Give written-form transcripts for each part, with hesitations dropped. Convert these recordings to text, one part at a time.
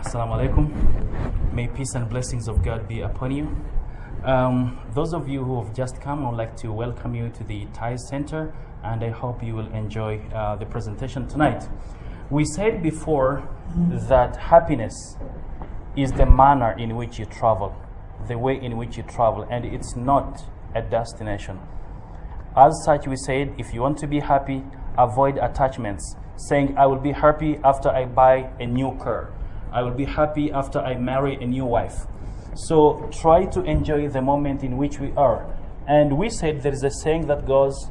Assalamu alaikum. May peace and blessings of God be upon you. Those of you who have just come, I would like to welcome you to the Thai Center, and I hope you will enjoy the presentation tonight. We said before that happiness is the manner in which you travel, the way in which you travel, and it's not a destination. As such, we said if you want to be happy, avoid attachments, saying I will be happy after I buy a new car. I will be happy after I marry a new wife. So try to enjoy the moment in which we are. And we said there is a saying that goes,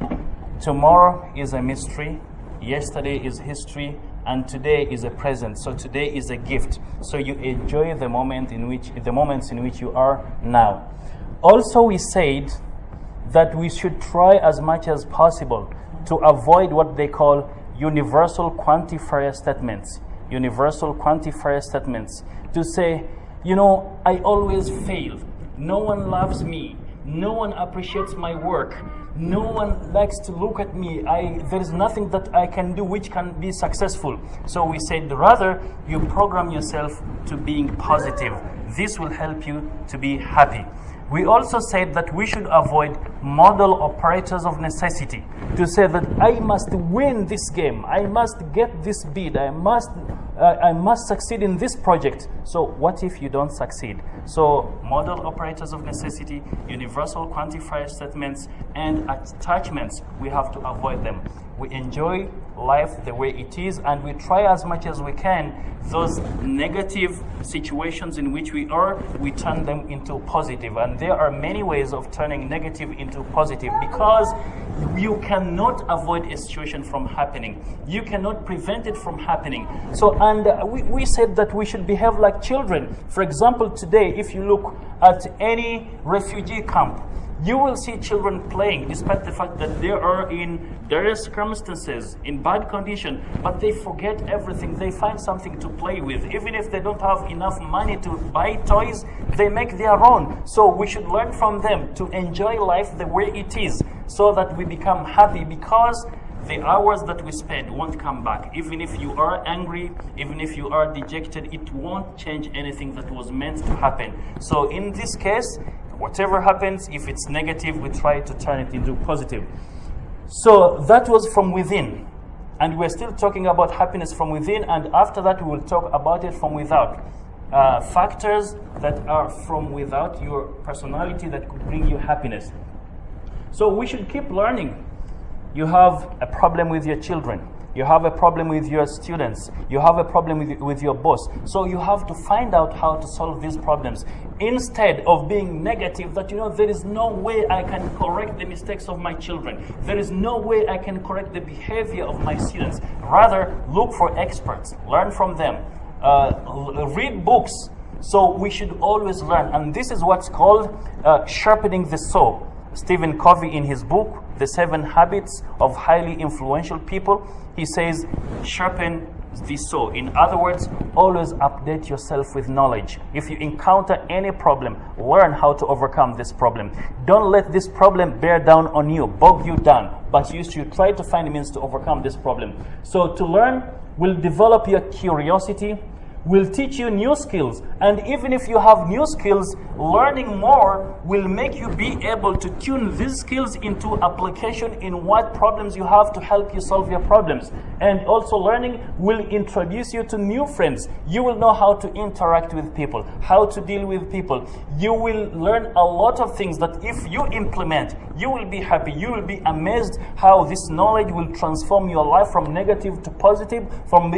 tomorrow is a mystery, yesterday is history, and today is a present. So today is a gift. So you enjoy the moments in which you are now. Also, we said that we should try as much as possible to avoid what they call universal quantifier statements. Universal quantifier statements to say, you know, I always fail. No one loves me. No one appreciates my work. No one likes to look at me. There is nothing that I can do which can be successful. So we said rather you program yourself to being positive. This will help you to be happy. We also said that we should avoid model operators of necessity, to say that I must win this game, I must get this bid, I must succeed in this project. So what if you don't succeed? So model operators of necessity, universal quantifier statements, and attachments, we have to avoid them. We enjoy life the way it is, and we try as much as we can those negative situations in which we are, we turn them into positive. And there are many ways of turning negative into positive, because you cannot avoid a situation from happening. You cannot prevent it from happening. So, and we said that we should behave like children. For example, today, if you look at any refugee camp, you will see children playing, despite the fact that they are in dire circumstances, in bad condition, but they forget everything. They find something to play with. Even if they don't have enough money to buy toys, they make their own. So we should learn from them to enjoy life the way it is, so that we become happy, because the hours that we spend won't come back. Even if you are angry, even if you are dejected, it won't change anything that was meant to happen. So in this case, whatever happens, if it's negative, we try to turn it into positive. So that was from within. And we're still talking about happiness from within, and after that we will talk about it from without. Factors that are from without your personality that could bring you happiness. So we should keep learning. You have a problem with your children. You have a problem with your students. You have a problem with your boss. So you have to find out how to solve these problems. Instead of being negative that, you know, there is no way I can correct the mistakes of my children. There is no way I can correct the behavior of my students. Rather, look for experts. Learn from them. Read books. So we should always learn. And this is what's called sharpening the saw. Stephen Covey, in his book, The 7 Habits of Highly Influential People, he says, sharpen the saw. In other words, always update yourself with knowledge. If you encounter any problem, learn how to overcome this problem. Don't let this problem bear down on you, bog you down, but you should try to find means to overcome this problem. So to learn will develop your curiosity, will teach you new skills, and even if you have new skills, learning more will make you be able to tune these skills into application in what problems you have to help you solve your problems. And also learning will introduce you to new friends. You will know how to interact with people, how to deal with people. You will learn a lot of things that if you implement, you will be happy. You will be amazed how this knowledge will transform your life from negative to positive, from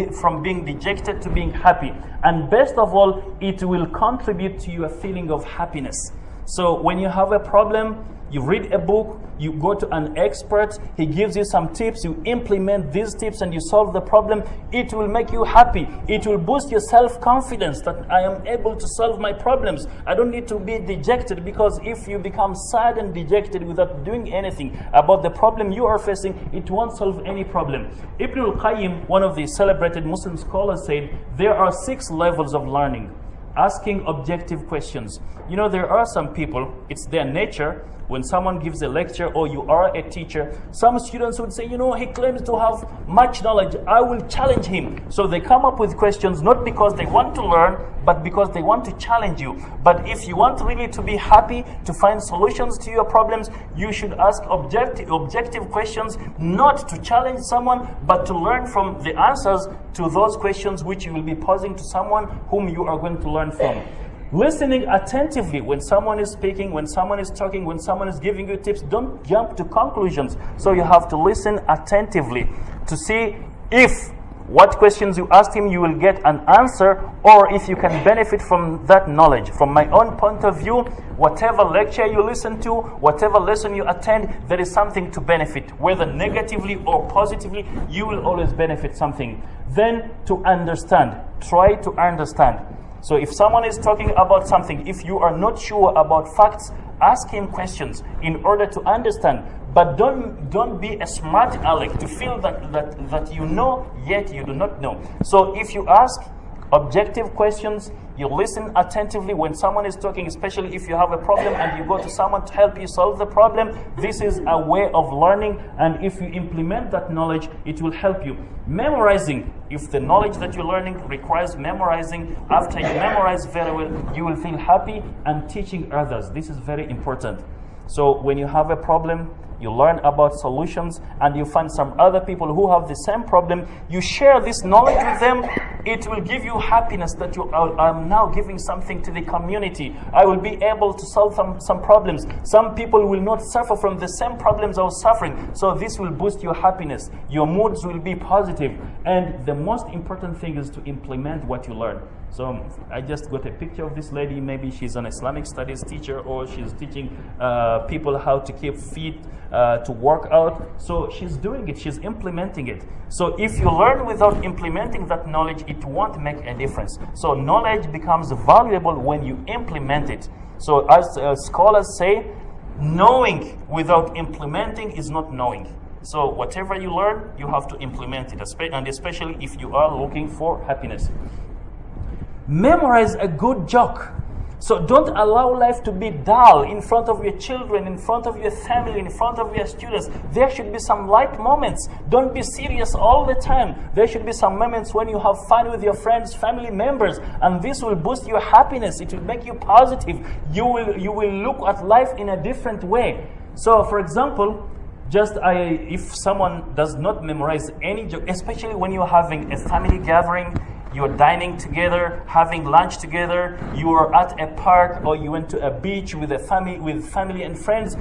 being dejected to being happy. And best of all, it will contribute to your feeling of happiness. So when you have a problem, you read a book, you go to an expert, he gives you some tips, you implement these tips and you solve the problem. It will make you happy. It will boost your self-confidence that I am able to solve my problems. I don't need to be dejected, because if you become sad and dejected without doing anything about the problem you are facing, it won't solve any problem. Ibn al-Qayyim, one of the celebrated Muslim scholars, said there are 6 levels of learning. asking objective questions. You know, there are some people, it's their nature. When someone gives a lecture or you are a teacher, some students would say, you know, he claims to have much knowledge, I will challenge him. So they come up with questions not because they want to learn, but because they want to challenge you. But if you want really to be happy, to find solutions to your problems, you should ask objective questions, not to challenge someone, but to learn from the answers to those questions which you will be posing to someone whom you are going to learn from. Listening attentively when someone is speaking, when someone is talking, when someone is giving you tips, don't jump to conclusions. So you have to listen attentively to see if what questions you asked him, you will get an answer, or if you can benefit from that knowledge. From my own point of view, whatever lecture you listen to, whatever lesson you attend, there is something to benefit, whether negatively or positively, you will always benefit something. Then to understand, try to understand. So if someone is talking about something, if you are not sure about facts, ask him questions in order to understand. But don't be a smart aleck to feel that you know, yet you do not know. So if you ask objective questions, you listen attentively when someone is talking, especially if you have a problem and you go to someone to help you solve the problem, this is a way of learning, and if you implement that knowledge, it will help you. Memorizing, if the knowledge that you're learning requires memorizing, after you memorize very well, you will feel happy, and teaching others. This is very important. So when you have a problem, you learn about solutions, and you find some other people who have the same problem, you share this knowledge with them, it will give you happiness that I'm now giving something to the community. I will be able to solve some problems. Some people will not suffer from the same problems I was suffering. So this will boost your happiness. Your moods will be positive. And the most important thing is to implement what you learn. So I just got a picture of this lady. Maybe she's an Islamic studies teacher, or she's teaching people how to keep fit, to work out. So she's doing it, she's implementing it. So if you learn without implementing that knowledge, it won't make a difference. So knowledge becomes valuable when you implement it. So as scholars say, knowing without implementing is not knowing. So whatever you learn, you have to implement it, and especially if you are looking for happiness. Memorize a good joke. So don't allow life to be dull in front of your children, in front of your family, in front of your students. There should be some light moments. Don't be serious all the time. There should be some moments when you have fun with your friends, family members, and this will boost your happiness. It will make you positive. You will look at life in a different way. So for example, if someone does not memorize any joke, especially when you're having a family gathering, you're dining together, having lunch together, you are at a park, or you went to a beach with family and friends,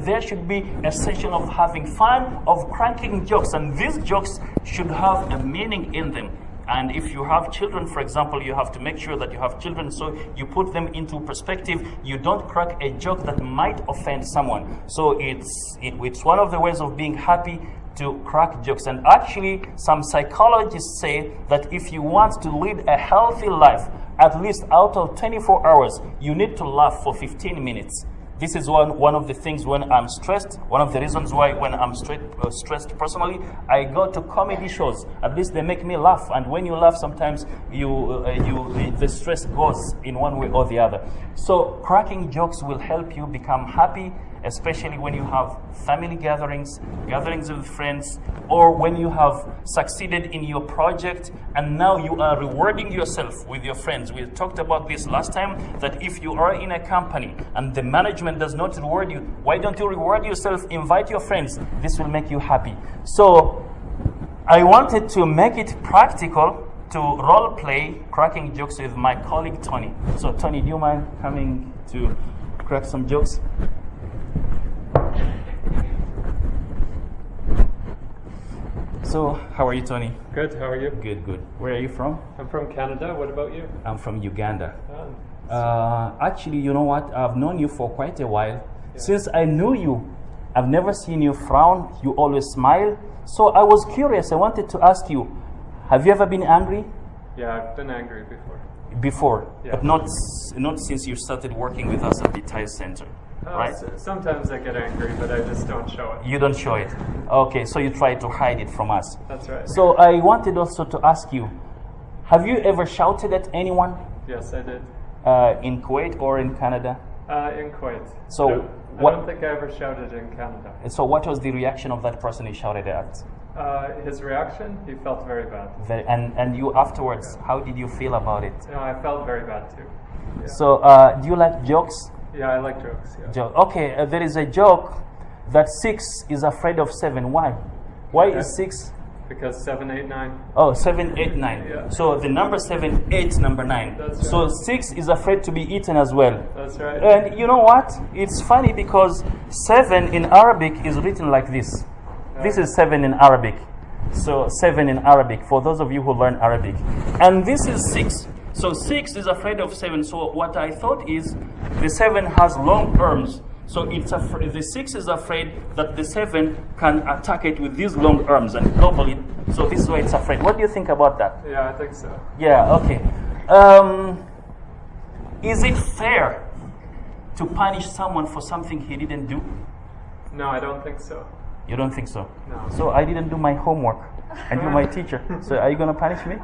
there should be a session of having fun, of cracking jokes, and these jokes should have a meaning in them. And if you have children, for example, you have to make sure that you have children, so you put them into perspective. You don't crack a joke that might offend someone. So it's one of the ways of being happy, to crack jokes. And actually, some psychologists say that if you want to lead a healthy life, at least out of 24 hours, you need to laugh for 15 minutes. This is one of the things when I'm stressed. One of the reasons why when I'm stressed personally, I go to comedy shows. At least they make me laugh. And when you laugh, sometimes the stress goes in one way or the other. So cracking jokes will help you become happy, especially when you have family gatherings with friends, or when you have succeeded in your project and now you are rewarding yourself with your friends. We talked about this last time, that if you are in a company and the management does not reward you, why don't you reward yourself? Invite your friends. This will make you happy. So I wanted to make it practical to role play cracking jokes with my colleague Tony. So Tony, do you mind coming to crack some jokes? So, how are you, Tony? Good, how are you? Good, good. Where are you from? I'm from Canada. What about you? I'm from Uganda. Oh, actually, you know what? I've known you for quite a while. Yeah. Since I knew you, I've never seen you frown. You always smile. So I was curious. I wanted to ask you, have you ever been angry? Yeah, I've been angry before. Before, Yeah. but not since you started working with us at the Ties Center, right? Sometimes I get angry, but I just don't show it. You don't show it. Okay, so you try to hide it from us. That's right. So I wanted also to ask you, have you ever shouted at anyone? Yes, I did. In Kuwait or in Canada? In Kuwait. So I what? don't think I ever shouted in Canada. So what was the reaction of that person you shouted at? His reaction, he felt very bad. And you afterwards, how did you feel about it? No, I felt very bad too. Yeah. So do you like jokes? Yeah, I like jokes. Yeah. Okay, there is a joke that 6 is afraid of 7. Why? Why Okay. is 6? Because 7, 8, 9. Oh, 7, 8, 9. Yeah. So the number 7, 8, number 9. That's So right. 6 is afraid to be eaten as well. That's right. And you know what? It's funny because 7 in Arabic is written like this. This is 7 in Arabic. So 7 in Arabic, for those of you who learn Arabic. And this is 6. So 6 is afraid of 7. So what I thought is the 7 has long arms. So the 6 is afraid that the 7 can attack it with these long arms and gobble it. So this is why it's afraid. What do you think about that? Yeah, I think so. Yeah, okay. Is it fair to punish someone for something he didn't do? No, I don't think so. You don't think so? No. So I didn't do my homework and you're my teacher. So are you going to punish me?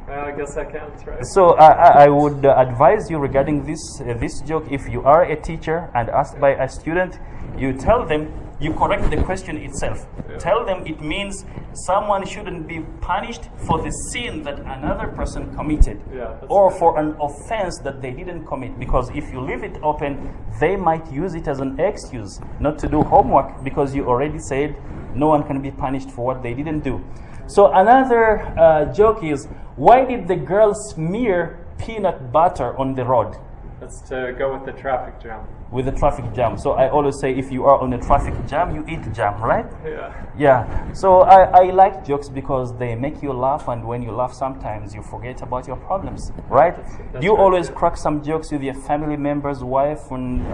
Well, I guess I can't, right? So I would advise you regarding this joke. If you are a teacher and asked by a student, you tell them, you correct the question itself. Yeah. Tell them it means someone shouldn't be punished for the sin that another person committed, Yeah, that's or right. for an offense that they didn't commit. Because if you leave it open, they might use it as an excuse not to do homework, because you already said no one can be punished for what they didn't do. So another joke is, why did the girl smear peanut butter on the road? That's to go with the traffic jam. With the traffic jam. So I always say, if you are on a traffic jam, you eat jam, right? Yeah. Yeah. So I like jokes because they make you laugh, and when you laugh, sometimes you forget about your problems, right? That's Do you right, always yeah. crack some jokes with your family members, wife, and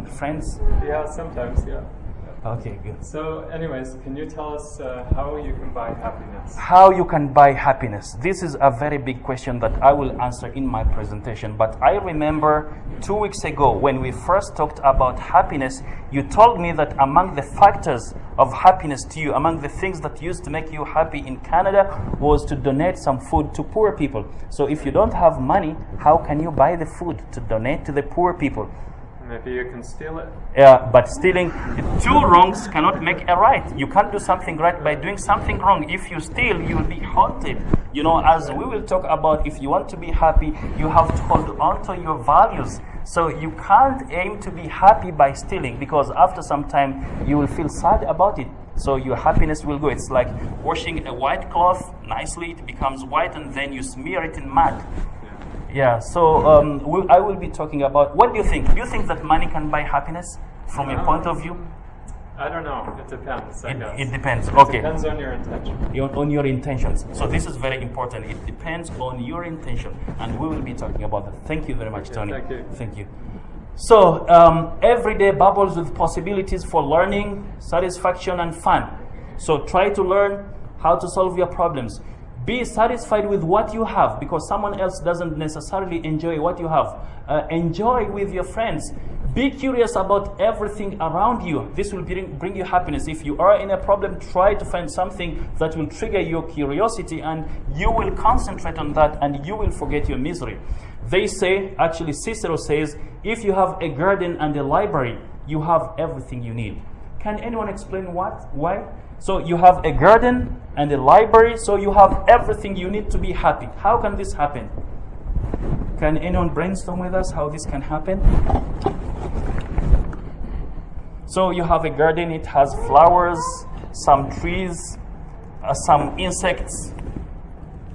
friends? Yeah, sometimes, yeah. Okay, good. So, anyways, can you tell us how you can buy happiness? How you can buy happiness? This is a very big question that I will answer in my presentation. But I remember 2 weeks ago when we first talked about happiness, you told me that among the factors of happiness to you, among the things that used to make you happy in Canada, was to donate some food to poor people. So if you don't have money, how can you buy the food to donate to the poor people? Maybe you can steal it. But stealing, 2 wrongs cannot make a right. You can't do something right by doing something wrong. If you steal, you will be haunted. You know, as we will talk about, if you want to be happy, you have to hold on to your values. So you can't aim to be happy by stealing, because after some time, you will feel sad about it. So your happiness will go. It's like washing a white cloth nicely, it becomes white, and then you smear it in mud. Yeah, so I will be talking about, what do you think? Do you think that money can buy happiness from your point of view? I don't know. It depends, I guess. It depends. It Okay. depends on your intention. On your intentions. So this is very important. It depends on your intention, and we will be talking about that. Thank you very much, Yeah, Tony. thank you. Thank you. So every day bubbles with possibilities for learning, satisfaction, and fun. So try to learn how to solve your problems. Be satisfied with what you have, because someone else doesn't necessarily enjoy what you have. Enjoy with your friends. Be curious about everything around you. This will bring you happiness. If you are in a problem, try to find something that will trigger your curiosity, and you will concentrate on that, and you will forget your misery. They say, actually Cicero says, if you have a garden and a library, you have everything you need. Can anyone explain what? Why? So you have a garden and a library, so you have everything you need to be happy. How can this happen? Can anyone brainstorm with us how this can happen? So you have a garden, it has flowers, some trees, some insects,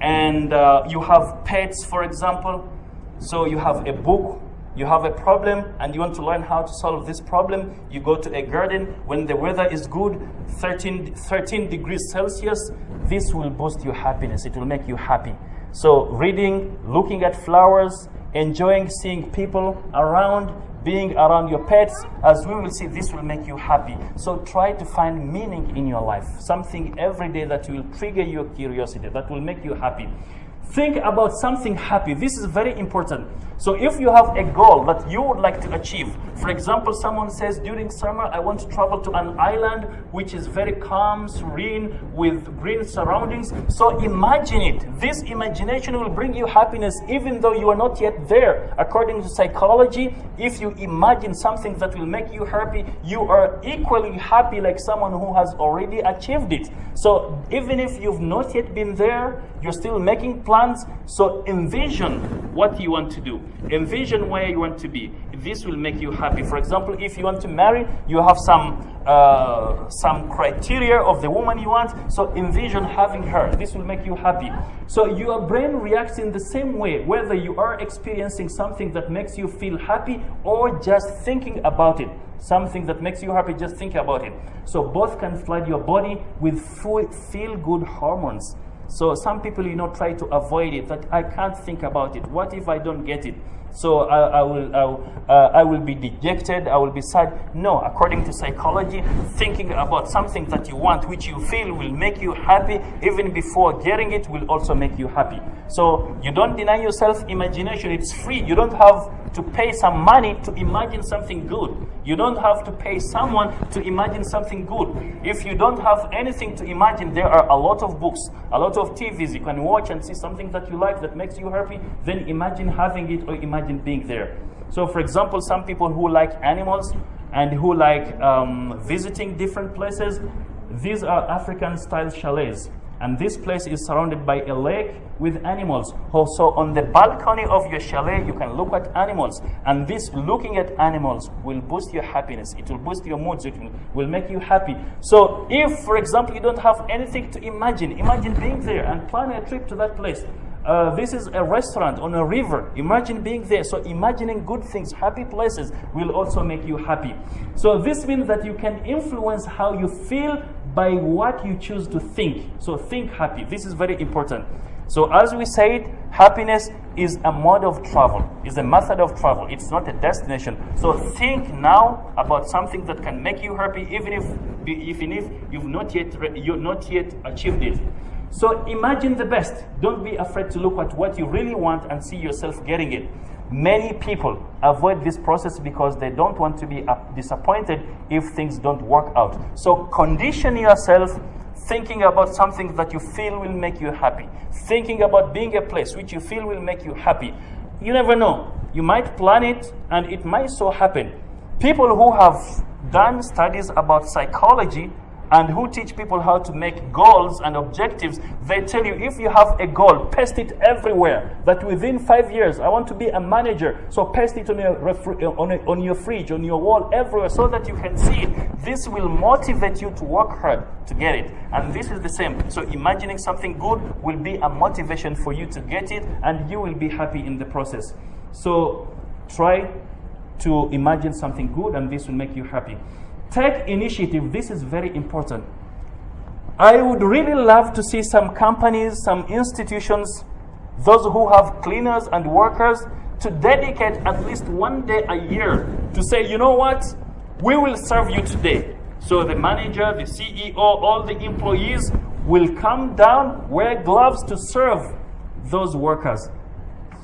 and you have pets, for example. So you have a book. You have a problem and you want to learn how to solve this problem. You go to a garden when the weather is good, 13 degrees Celsius. This will boost your happiness. It will make you happy. So reading, looking at flowers, enjoying seeing people around, being around your pets, as we will see, this will make you happy. So try to find meaning in your life. Something every day that will trigger your curiosity, that will make you happy. Think about something happy. This is very important. So if you have a goal that you would like to achieve, for example, someone says during summer, I want to travel to an island which is very calm, serene, with green surroundings. So imagine it. This imagination will bring you happiness even though you are not yet there. According to psychology, if you imagine something that will make you happy, you are equally happy like someone who has already achieved it. So even if you've not yet been there, you're still making plans. So envision what you want to do. Envision where you want to be. This will make you happy. For example, if you want to marry, you have some criteria of the woman you want. So envision having her. This will make you happy. So your brain reacts in the same way, whether you are experiencing something that makes you feel happy or just thinking about it. Something that makes you happy, just think about it. So both can flood your body with feel-good hormones. So some people, try to avoid it, that I can't think about it. What if I don't get it? So I will be dejected, I will be sad. No, according to psychology, thinking about something that you want, which you feel will make you happy, even before getting it, will also make you happy. So you don't deny yourself imagination. It's free. You don't have to pay some money to imagine something good. You don't have to pay someone to imagine something good. If you don't have anything to imagine, there are a lot of books, a lot of TVs you can watch and see something that you like, that makes you happy. Then imagine having it, or imagine being there. So for example, some people who like animals and who like visiting different places, these are African style chalets. And this place is surrounded by a lake with animals. Also on the balcony of your chalet, you can look at animals. And this looking at animals will boost your happiness. It will boost your moods. It will make you happy. So if, for example, you don't have anything to imagine being there and plan a trip to that place. This is a restaurant on a river. Imagine being there. So imagining good things, happy places will also make you happy. So this means that you can influence how you feel by what you choose to think. So think happy. This is very important. So as we said, happiness is a mode of travel, is a method of travel. It's not a destination. So think now about something that can make you happy, even if you've not yet achieved it. So imagine the best. Don't be afraid to look at what you really want and see yourself getting it. Many people avoid this process because they don't want to be disappointed if things don't work out. So condition yourself thinking about something that you feel will make you happy. Thinking about being a place which you feel will make you happy. You never know. You might plan it and it might so happen. People who have done studies about psychology and who teach people how to make goals and objectives, they tell you if you have a goal, paste it everywhere. That within 5 years, I want to be a manager. So paste it on your fridge, on your wall, everywhere, so that you can see it. This will motivate you to work hard to get it. And this is the same. So imagining something good will be a motivation for you to get it, and you will be happy in the process. So try to imagine something good, and this will make you happy. Take initiative. This is very important. I would really love to see some companies, some institutions, those who have cleaners and workers, to dedicate at least one day a year to say, you know what, we will serve you today. So the manager, the CEO, all the employees will come down, wear gloves to serve those workers.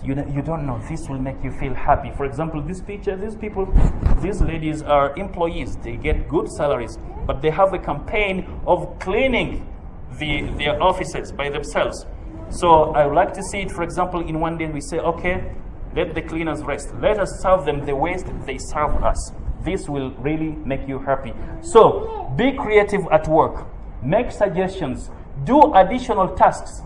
You don't know, this will make you feel happy. For example, this picture, these ladies are employees. They get good salaries, but they have a campaign of cleaning their offices by themselves. So I would like to see it, for example, in one day we say, okay, let the cleaners rest. Let us serve them the ways they serve us. This will really make you happy. So be creative at work. Make suggestions. Do additional tasks.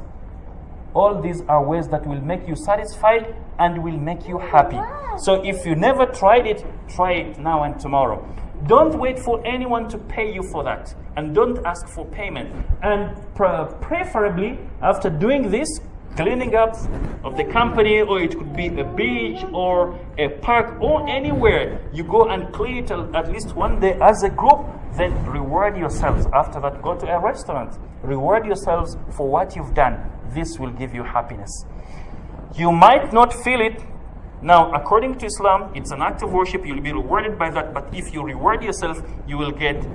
All these are ways that will make you satisfied and will make you happy. So if you never tried it, try it now and tomorrow. Don't wait for anyone to pay you for that. And don't ask for payment. And preferably, after doing this, cleaning up of the company, or it could be a beach or a park or anywhere, you go and clean it at least one day as a group, then reward yourselves. After that, go to a restaurant. Reward yourselves for what you've done. This will give you happiness. You might not feel it. Now, according to Islam, it's an act of worship. You'll be rewarded by that. But if you reward yourself, you will get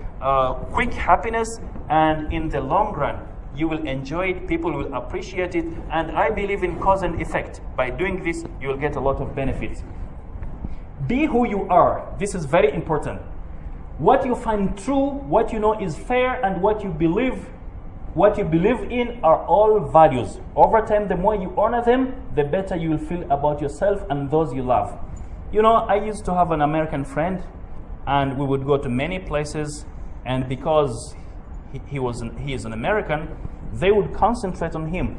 quick happiness. And in the long run, you will enjoy it, people will appreciate it, and I believe in cause and effect. By doing this, you will get a lot of benefits. Be who you are. This is very important. What you find true, what you know is fair, and what you believe in are all values. Over time, the more you honor them, the better you will feel about yourself and those you love. You know, I used to have an American friend, and we would go to many places, and because he is an American, they would concentrate on him.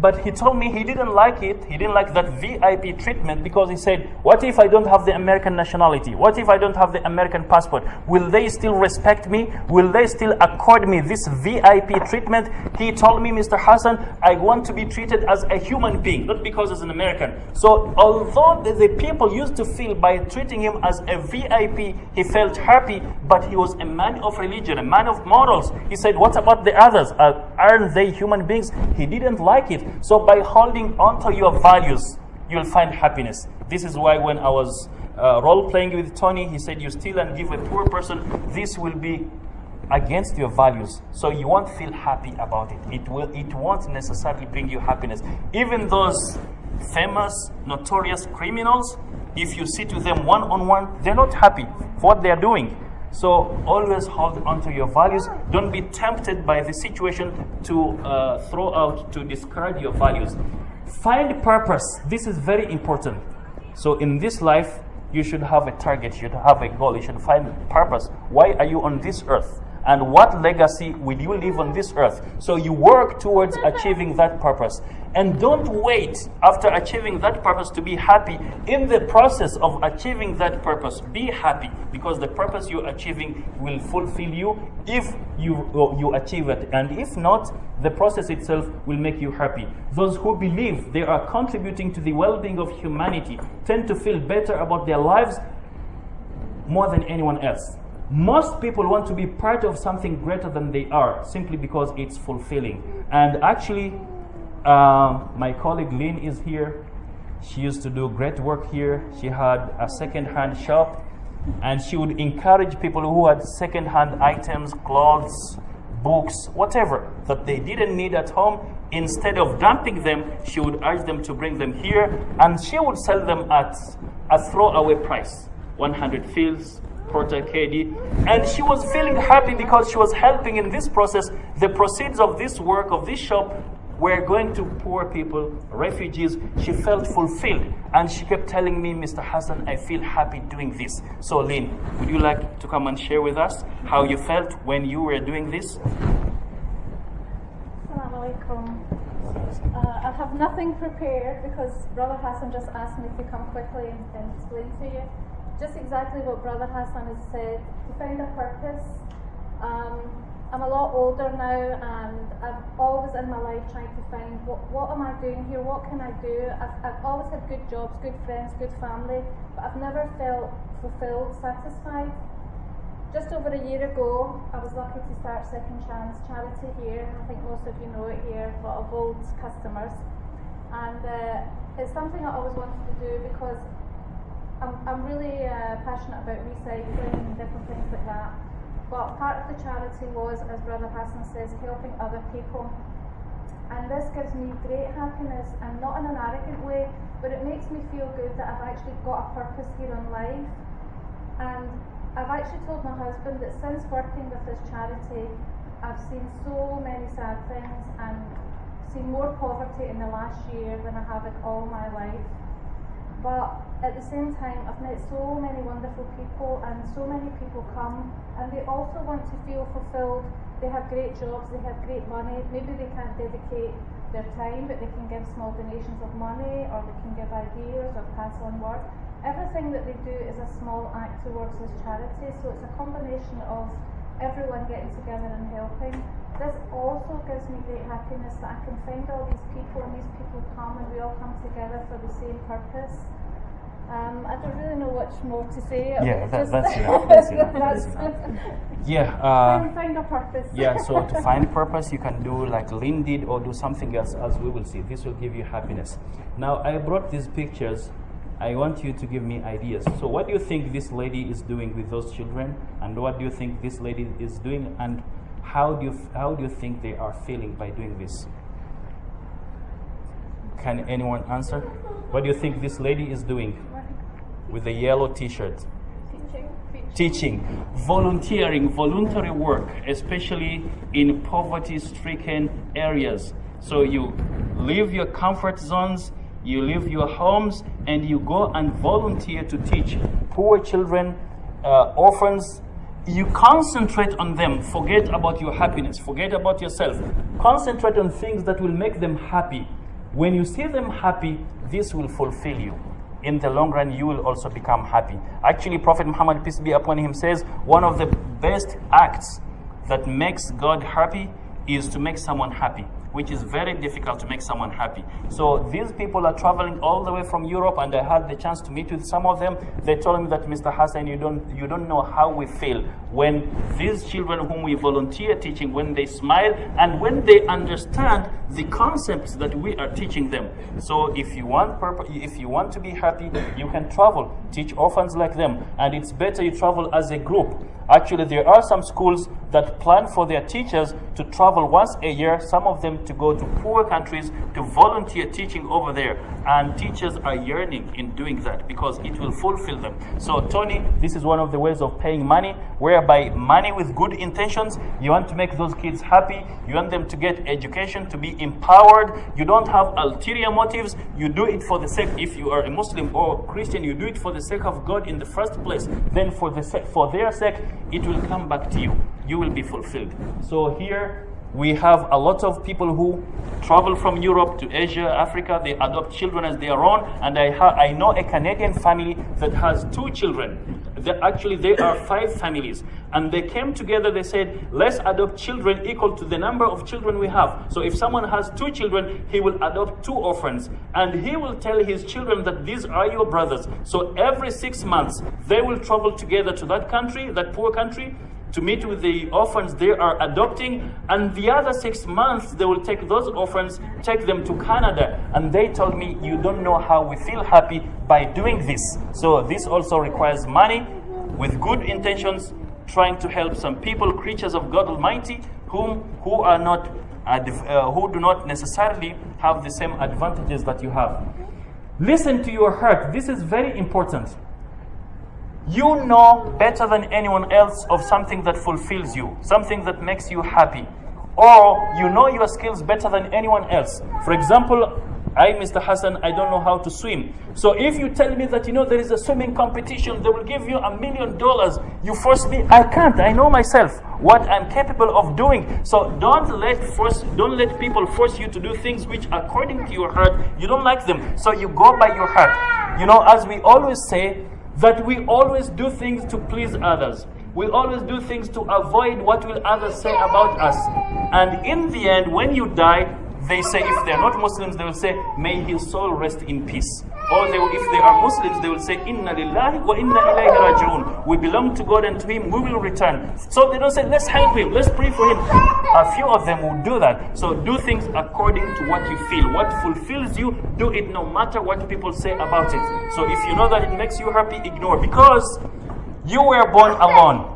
But he told me he didn't like it. He didn't like that VIP treatment because he said, what if I don't have the American nationality? What if I don't have the American passport? Will they still respect me? Will they still accord me this VIP treatment? He told me, Mr. Hassan, I want to be treated as a human being, not because as an American. So although the people used to feel by treating him as a VIP, he felt happy, but he was a man of religion, a man of morals. He said, what about the others? Aren't they human beings? He didn't like it. So by holding on to your values, you'll find happiness. This is why when I was role-playing with Tony, he said, you steal and give a poor person, this will be against your values. So you won't feel happy about it. It won't necessarily bring you happiness. Even those famous, notorious criminals, if you sit with them one-on-one, they're not happy for what they're doing. So always hold on to your values. Don't be tempted by the situation to to discard your values. Find purpose. This is very important. So in this life, you should have a target, you should have a goal, you should find purpose. Why are you on this earth? And what legacy will you leave on this earth? So you work towards achieving that purpose. And don't wait after achieving that purpose to be happy. In the process of achieving that purpose, be happy, because the purpose you're achieving will fulfill you if you achieve it. And if not, the process itself will make you happy. Those who believe they are contributing to the well-being of humanity tend to feel better about their lives more than anyone else. Most people want to be part of something greater than they are, simply because it's fulfilling. And actually, my colleague Lynn is here. She used to do great work here. She had a second-hand shop, and she would encourage people who had second-hand items, clothes, books, whatever, that they didn't need at home. Instead of dumping them, she would urge them to bring them here, and she would sell them at a throwaway price, 100 fils, quarter KD, and she was feeling happy because she was helping in this process. The proceeds of this work, of this shop, were going to poor people, refugees. She felt fulfilled, and she kept telling me, Mr. Hassan, I feel happy doing this. So Lynn, would you like to come and share with us how you felt when you were doing this? Assalamu alaikum. I have nothing prepared because Brother Hassan just asked me to come quickly and explain to you just exactly what Brother Hassan has said, to find a purpose. I'm a lot older now, and I've always in my life tried to find what am I doing here, what can I do. I've always had good jobs, good friends, good family, but I've never felt fulfilled, satisfied. Just over a year ago, I was lucky to start Second Chance Charity here. I think most of you know it here, a lot of old customers. And it's something I always wanted to do because I'm really passionate about recycling and different things like that. But part of the charity was, as Brother Hassan says, helping other people. And this gives me great happiness, and not in an arrogant way, but it makes me feel good that I've actually got a purpose here in life. And I've actually told my husband that since working with this charity, I've seen so many sad things and seen more poverty in the last year than I have in all my life. But at the same time, I've met so many wonderful people, and so many people come and they also want to feel fulfilled. They have great jobs, they have great money. Maybe they can't dedicate their time, but they can give small donations of money, or they can give ideas or pass on words. Everything that they do is a small act towards this charity, so it's a combination of everyone getting together and helping. This also gives me great happiness that I can find all these people, and these people come and we all come together for the same purpose. I don't really know much more to say. Yeah, that's enough. That's enough. Yeah. Find a purpose. Yeah, so to find purpose, you can do like Lynn did, or do something else, as we will see. This will give you happiness. Now, I brought these pictures. I want you to give me ideas. So what do you think this lady is doing with those children? And what do you think this lady is doing? And How do you think they are feeling by doing this? Can anyone answer? What do you think this lady is doing with the yellow t-shirt? Teaching, volunteering, voluntary work, especially in poverty-stricken areas. So you leave your comfort zones, you leave your homes, and you go and volunteer to teach poor children, orphans. You concentrate on them. Forget about your happiness. Forget about yourself. Concentrate on things that will make them happy. When you see them happy, this will fulfill you. In the long run, you will also become happy. Actually, Prophet Muhammad, peace be upon him, says one of the best acts that makes God happy is to make someone happy, which is very difficult to make someone happy. So these people are traveling all the way from Europe, and I had the chance to meet with some of them. They told me that, Mr. Hassan, you don't know how we feel when these children whom we volunteer teaching, when they smile and when they understand the concepts that we are teaching them. So if you want to be happy, you can travel, teach orphans like them, and it's better you travel as a group. Actually, there are some schools that plan for their teachers to travel once a year, some of them to go to poor countries to volunteer teaching over there. And teachers are yearning in doing that because it will fulfill them. So, Tony, this is one of the ways of paying money, whereby money with good intentions, you want to make those kids happy, you want them to get education, to be empowered. You don't have ulterior motives. You do it for the sake, if you are a Muslim or Christian, you do it for the sake of God in the first place. Then for their sake, it will come back to you. You will be fulfilled. So here we have a lot of people who travel from Europe to Asia, Africa. They adopt children as their own. And I know a Canadian family that has 2 children. Actually, there are 5 families. And they came together, they said, let's adopt children equal to the number of children we have. So if someone has 2 children, he will adopt 2 orphans. And he will tell his children that these are your brothers. So every 6 months, they will travel together to that country, that poor country, to meet with the orphans they are adopting, and the other 6 months they will take those orphans, take them to Canada. And they told me, you don't know how we feel happy by doing this. So this also requires money with good intentions, trying to help some people, creatures of God Almighty, who do not necessarily have the same advantages that you have. Listen to your heart. This is very important. You know better than anyone else of something that fulfills you, something that makes you happy. Or you know your skills better than anyone else. For example, I, Mr. Hassan, I don't know how to swim. So if you tell me that, there is a swimming competition, they will give you $1 million. You force me, I can't. I know myself what I'm capable of doing. So don't let people force you to do things which, according to your heart, you don't like them. So you go by your heart. As we always say, that we always do things to please others. We always do things to avoid what will others say about us. And in the end, when you die, they say, if they are not Muslims, they will say, may his soul rest in peace. Or if they are Muslims, they will say, Inna lillahi wa inna ilayhi raji'un. We belong to God and to Him, we will return. So they don't say, let's help him, let's pray for him. A few of them will do that. So do things according to what you feel. What fulfills you, do it no matter what people say about it. So if you know that it makes you happy, ignore. Because you were born alone.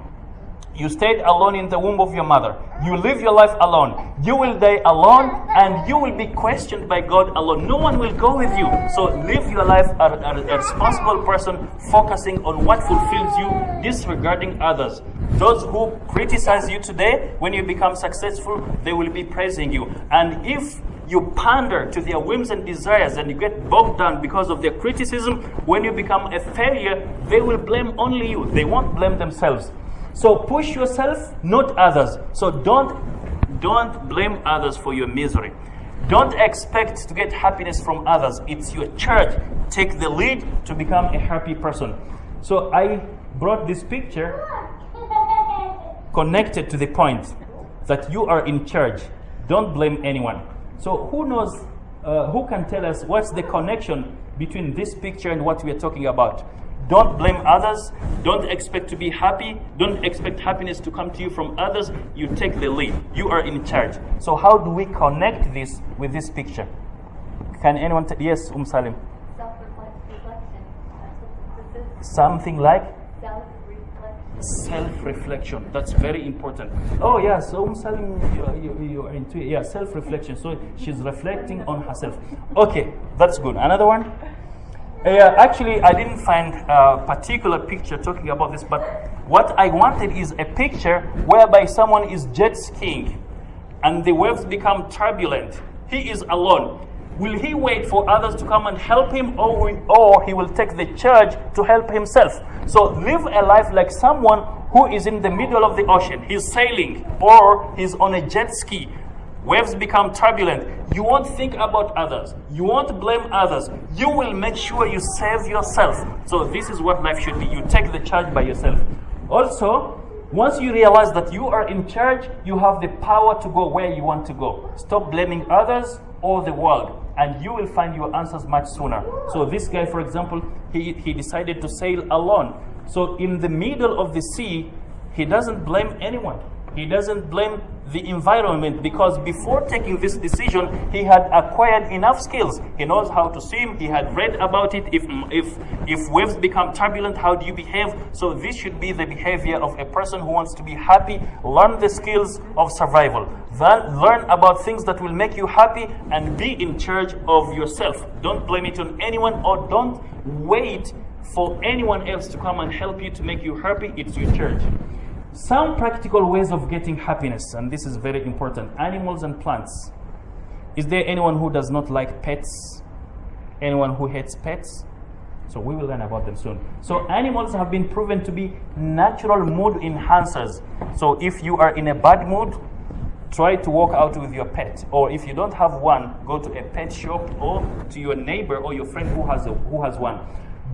You stayed alone in the womb of your mother. You live your life alone. You will die alone, and you will be questioned by God alone. No one will go with you. So live your life as a responsible person, focusing on what fulfills you, disregarding others. Those who criticize you today, when you become successful, they will be praising you. And if you pander to their whims and desires and you get bogged down because of their criticism, when you become a failure, they will blame only you. They won't blame themselves. So push yourself, not others. So don't blame others for your misery. Don't expect to get happiness from others. It's your charge. Take the lead to become a happy person. So I brought this picture connected to the point that you are in charge. Don't blame anyone. So who knows, who can tell us what's the connection between this picture and what we are talking about? Don't blame others. Don't expect to be happy. Don't expect happiness to come to you from others. You take the lead. You are in charge. So how do we connect this with this picture? Can anyone yes, Salim? Self-reflection. Something like? self-reflection. That's very important. Oh yeah, so Salim, you're into it. Yeah, self-reflection. So she's reflecting on herself. Okay, that's good. Another one? Yeah, actually, I didn't find a particular picture talking about this, but what I wanted is a picture whereby someone is jet skiing and the waves become turbulent. He is alone. Will he wait for others to come and help him, or he will take the charge to help himself? So live a life like someone who is in the middle of the ocean. He's sailing or he's on a jet ski. Waves become turbulent. You won't think about others. You won't blame others. You will make sure you save yourself. So this is what life should be. You take the charge by yourself. Also, once you realize that you are in charge, you have the power to go where you want to go. Stop blaming others or the world, and you will find your answers much sooner. So this guy, for example, he decided to sail alone. So in the middle of the sea, he doesn't blame anyone. He doesn't blame the environment, because before taking this decision, he had acquired enough skills. He knows how to swim. He had read about it. If waves become turbulent, how do you behave? So this should be the behavior of a person who wants to be happy. Learn the skills of survival. Then learn about things that will make you happy and be in charge of yourself. Don't blame it on anyone, or don't wait for anyone else to come and help you to make you happy. It's your charge. Some practical ways of getting happiness, and this is very important. Animals and plants. Is there anyone who does not like pets? Anyone who hates pets? So we will learn about them soon. So animals have been proven to be natural mood enhancers. So if you are in a bad mood, try to walk out with your pet. Or if you don't have one, go to a pet shop or to your neighbor or your friend who has one.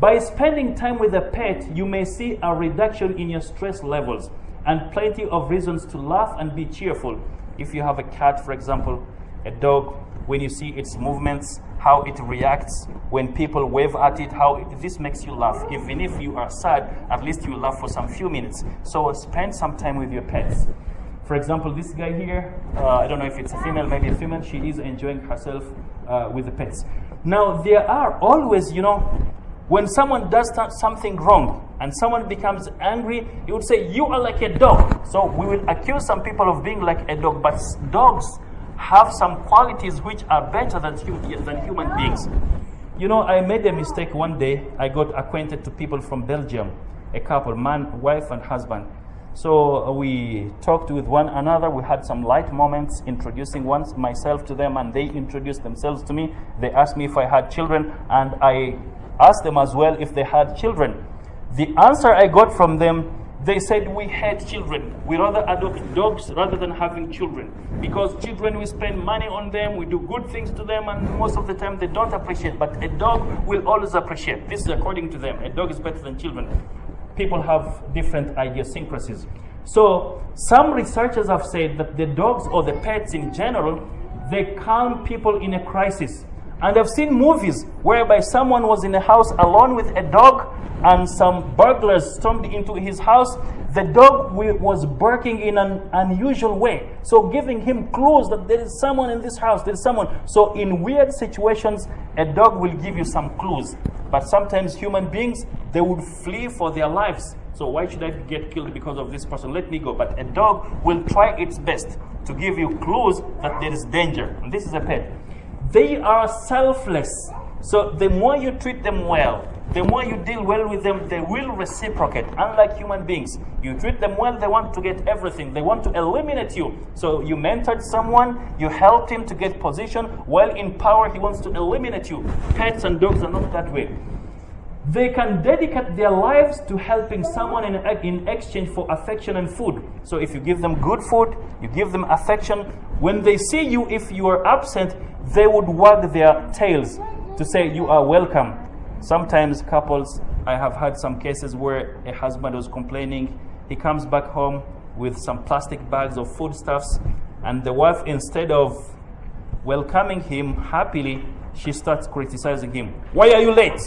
By spending time with a pet, you may see a reduction in your stress levels and plenty of reasons to laugh and be cheerful. If you have a cat, for example, a dog, when you see its movements, how it reacts, when people wave at it, this makes you laugh. Even if you are sad, at least you laugh for some few minutes. So spend some time with your pets. For example, this guy here, I don't know if it's a female, maybe a female, she is enjoying herself with the pets. Now, there are always, when someone does something wrong and someone becomes angry, you would say, you are like a dog. So we will accuse some people of being like a dog, but dogs have some qualities which are better than human beings. I made a mistake one day. I got acquainted to people from Belgium, a couple, man, wife and husband. So we talked with one another. We had some light moments, introducing myself to them, and they introduced themselves to me. They asked me if I had children, and I asked them as well if they had children. The answer I got from them, they said, we hate children. We rather adopt dogs rather than having children. Because children, we spend money on them, we do good things to them, and most of the time they don't appreciate. But a dog will always appreciate. This is according to them. A dog is better than children. People have different idiosyncrasies. So some researchers have said that the dogs or the pets in general, they calm people in a crisis. And I've seen movies whereby someone was in a house alone with a dog and some burglars stormed into his house. The dog was barking in an unusual way, so giving him clues that there is someone in this house, there is someone. So in weird situations, a dog will give you some clues. But sometimes human beings, they would flee for their lives. So why should I get killed because of this person? Let me go. But a dog will try its best to give you clues that there is danger. And this is a pet. They are selfless. So the more you treat them well, the more you deal well with them, they will reciprocate. Unlike human beings, you treat them well, they want to get everything. They want to eliminate you. So you mentored someone, you helped him to get position. While in power, he wants to eliminate you. Pets and dogs are not that way. They can dedicate their lives to helping someone in exchange for affection and food. So if you give them good food, you give them affection, when they see you, if you are absent, they would wag their tails to say you are welcome. Sometimes couples, I have had some cases where a husband was complaining. He comes back home with some plastic bags of foodstuffs, and the wife, instead of welcoming him happily, she starts criticizing him. Why are you late?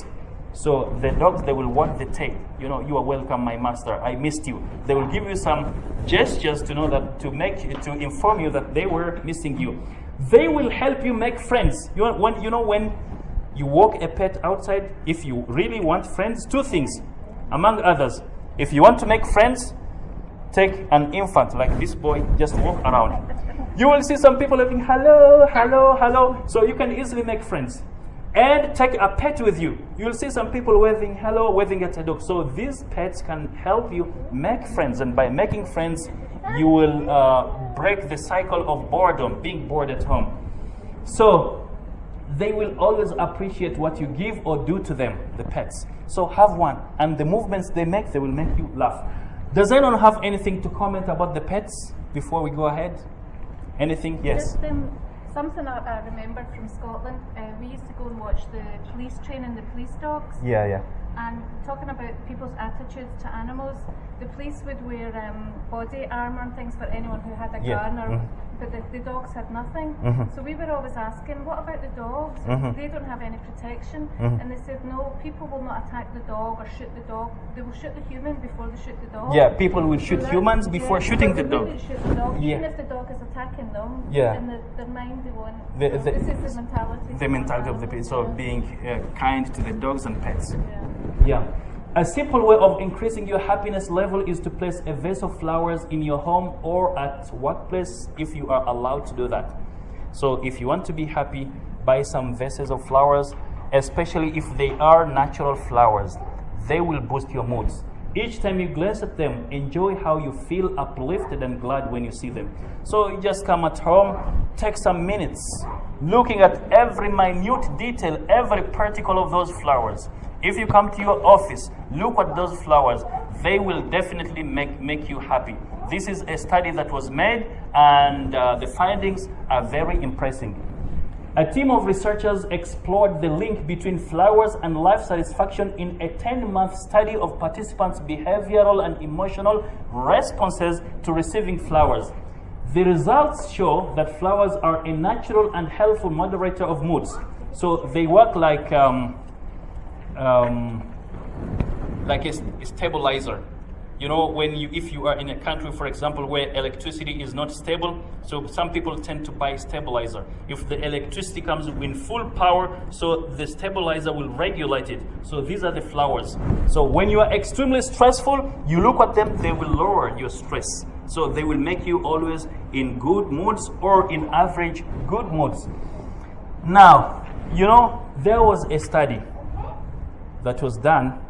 So the dogs, they will wag the tail. You are welcome, my master. I missed you. They will give you some gestures to know that to inform you that they were missing you. They will help you make friends. When you walk a pet outside, if you really want friends, two things, among others. If you want to make friends, take an infant like this boy, just walk around. You will see some people having hello, hello, hello. So you can easily make friends. And take a pet with you. You'll see some people waving hello, waving at a dog. So these pets can help you make friends. And by making friends, you will break the cycle of boredom, being bored at home. So they will always appreciate what you give or do to them, the pets. So have one. And the movements they make, they will make you laugh. Does anyone have anything to comment about the pets before we go ahead? Anything? Yes. Just, something I remember from Scotland, we used to go and watch the police training the police dogs. Yeah. And talking about people's attitudes to animals, the police would wear body armour and things for anyone who had a gun, or, but the dogs had nothing. So we were always asking, what about the dogs? They don't have any protection. And they said, no, people will not attack the dog or shoot the dog. They will shoot the human before they shoot the dog. Yeah, people will shoot humans before shooting the dog. Shoot the dog. Even if the dog is attacking them, in their mind they won't. This is the mentality. The mentality of the people. So being kind to the dogs and pets. Yeah. A simple way of increasing your happiness level is to place a vase of flowers in your home or at workplace if you are allowed to do that. So if you want to be happy, buy some vases of flowers, especially if they are natural flowers. They will boost your moods. Each time you glance at them, enjoy how you feel uplifted and glad when you see them. So you just come at home, take some minutes, looking at every minute detail, every particle of those flowers. If you come to your office, look at those flowers. They will definitely make you happy. This is a study that was made, and the findings are very impressive. A team of researchers explored the link between flowers and life satisfaction in a 10-month study of participants' behavioral and emotional responses to receiving flowers. The results show that flowers are a natural and helpful moderator of moods. So they work like a stabilizer. You know, if you are in a country, for example, where electricity is not stable, so some people tend to buy stabilizer. If the electricity comes in full power, so the stabilizer will regulate it. So these are the flowers. So when you are extremely stressful, you look at them, they will lower your stress. So they will make you always in good moods or in average good moods. Now, you know, there was a study that was done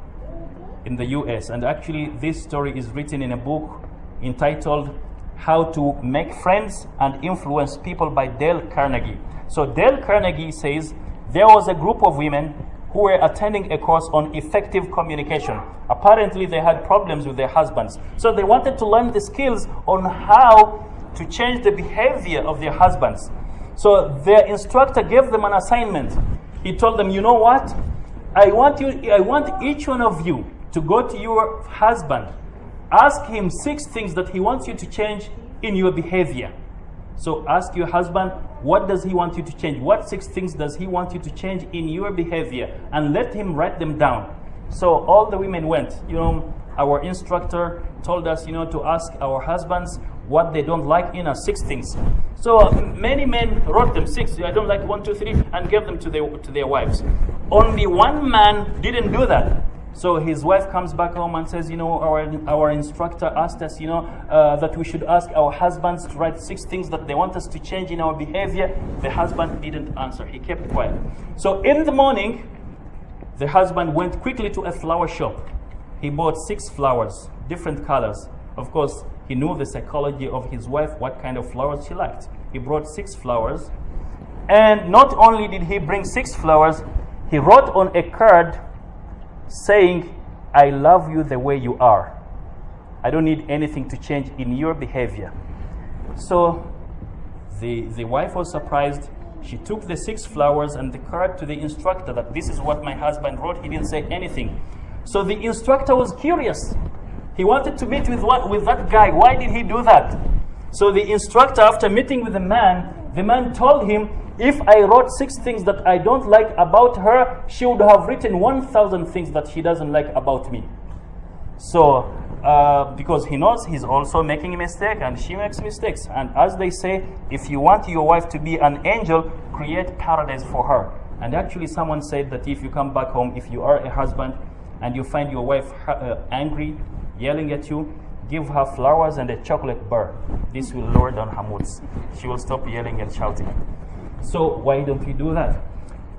in the US, and actually this story is written in a book entitled How to Make Friends and Influence People by Dale Carnegie. So Dale Carnegie says there was a group of women who were attending a course on effective communication. Apparently they had problems with their husbands, so they wanted to learn the skills on how to change the behavior of their husbands. So their instructor gave them an assignment. He told them, you know what, I want each one of you to go to your husband, ask him 6 things that he wants you to change in your behavior. So ask your husband, what does he want you to change? What 6 things does he want you to change in your behavior? And let him write them down. So all the women went. You know, our instructor told us, you know, to ask our husbands what they don't like in us, 6 things. So many men wrote them 6. I don't like 1, 2, 3, and gave them to their wives. Only one man didn't do that. So his wife comes back home and says, you know, our instructor asked us, you know, that we should ask our husbands to write 6 things that they want us to change in our behavior. The husband didn't answer. He kept quiet. So in the morning, the husband went quickly to a flower shop. He bought 6 flowers, different colors. Of course, he knew the psychology of his wife, what kind of flowers she liked. He brought 6 flowers. And not only did he bring 6 flowers, he wrote on a card saying, I love you the way you are. I don't need anything to change in your behavior. So the wife was surprised. She took the 6 flowers and the card to the instructor that this is what my husband wrote. He didn't say anything. So the instructor was curious. He wanted to meet with that guy. Why did he do that? So the instructor, after meeting with the man told him, if I wrote 6 things that I don't like about her, she would have written 1,000 things that she doesn't like about me. So, because he knows he's also making a mistake and she makes mistakes. And as they say, if you want your wife to be an angel, create paradise for her. And actually someone said that if you come back home, if you are a husband and you find your wife angry, yelling at you, give her flowers and a chocolate bar. This will lower down her moods. She will stop yelling and shouting. So why don't we do that?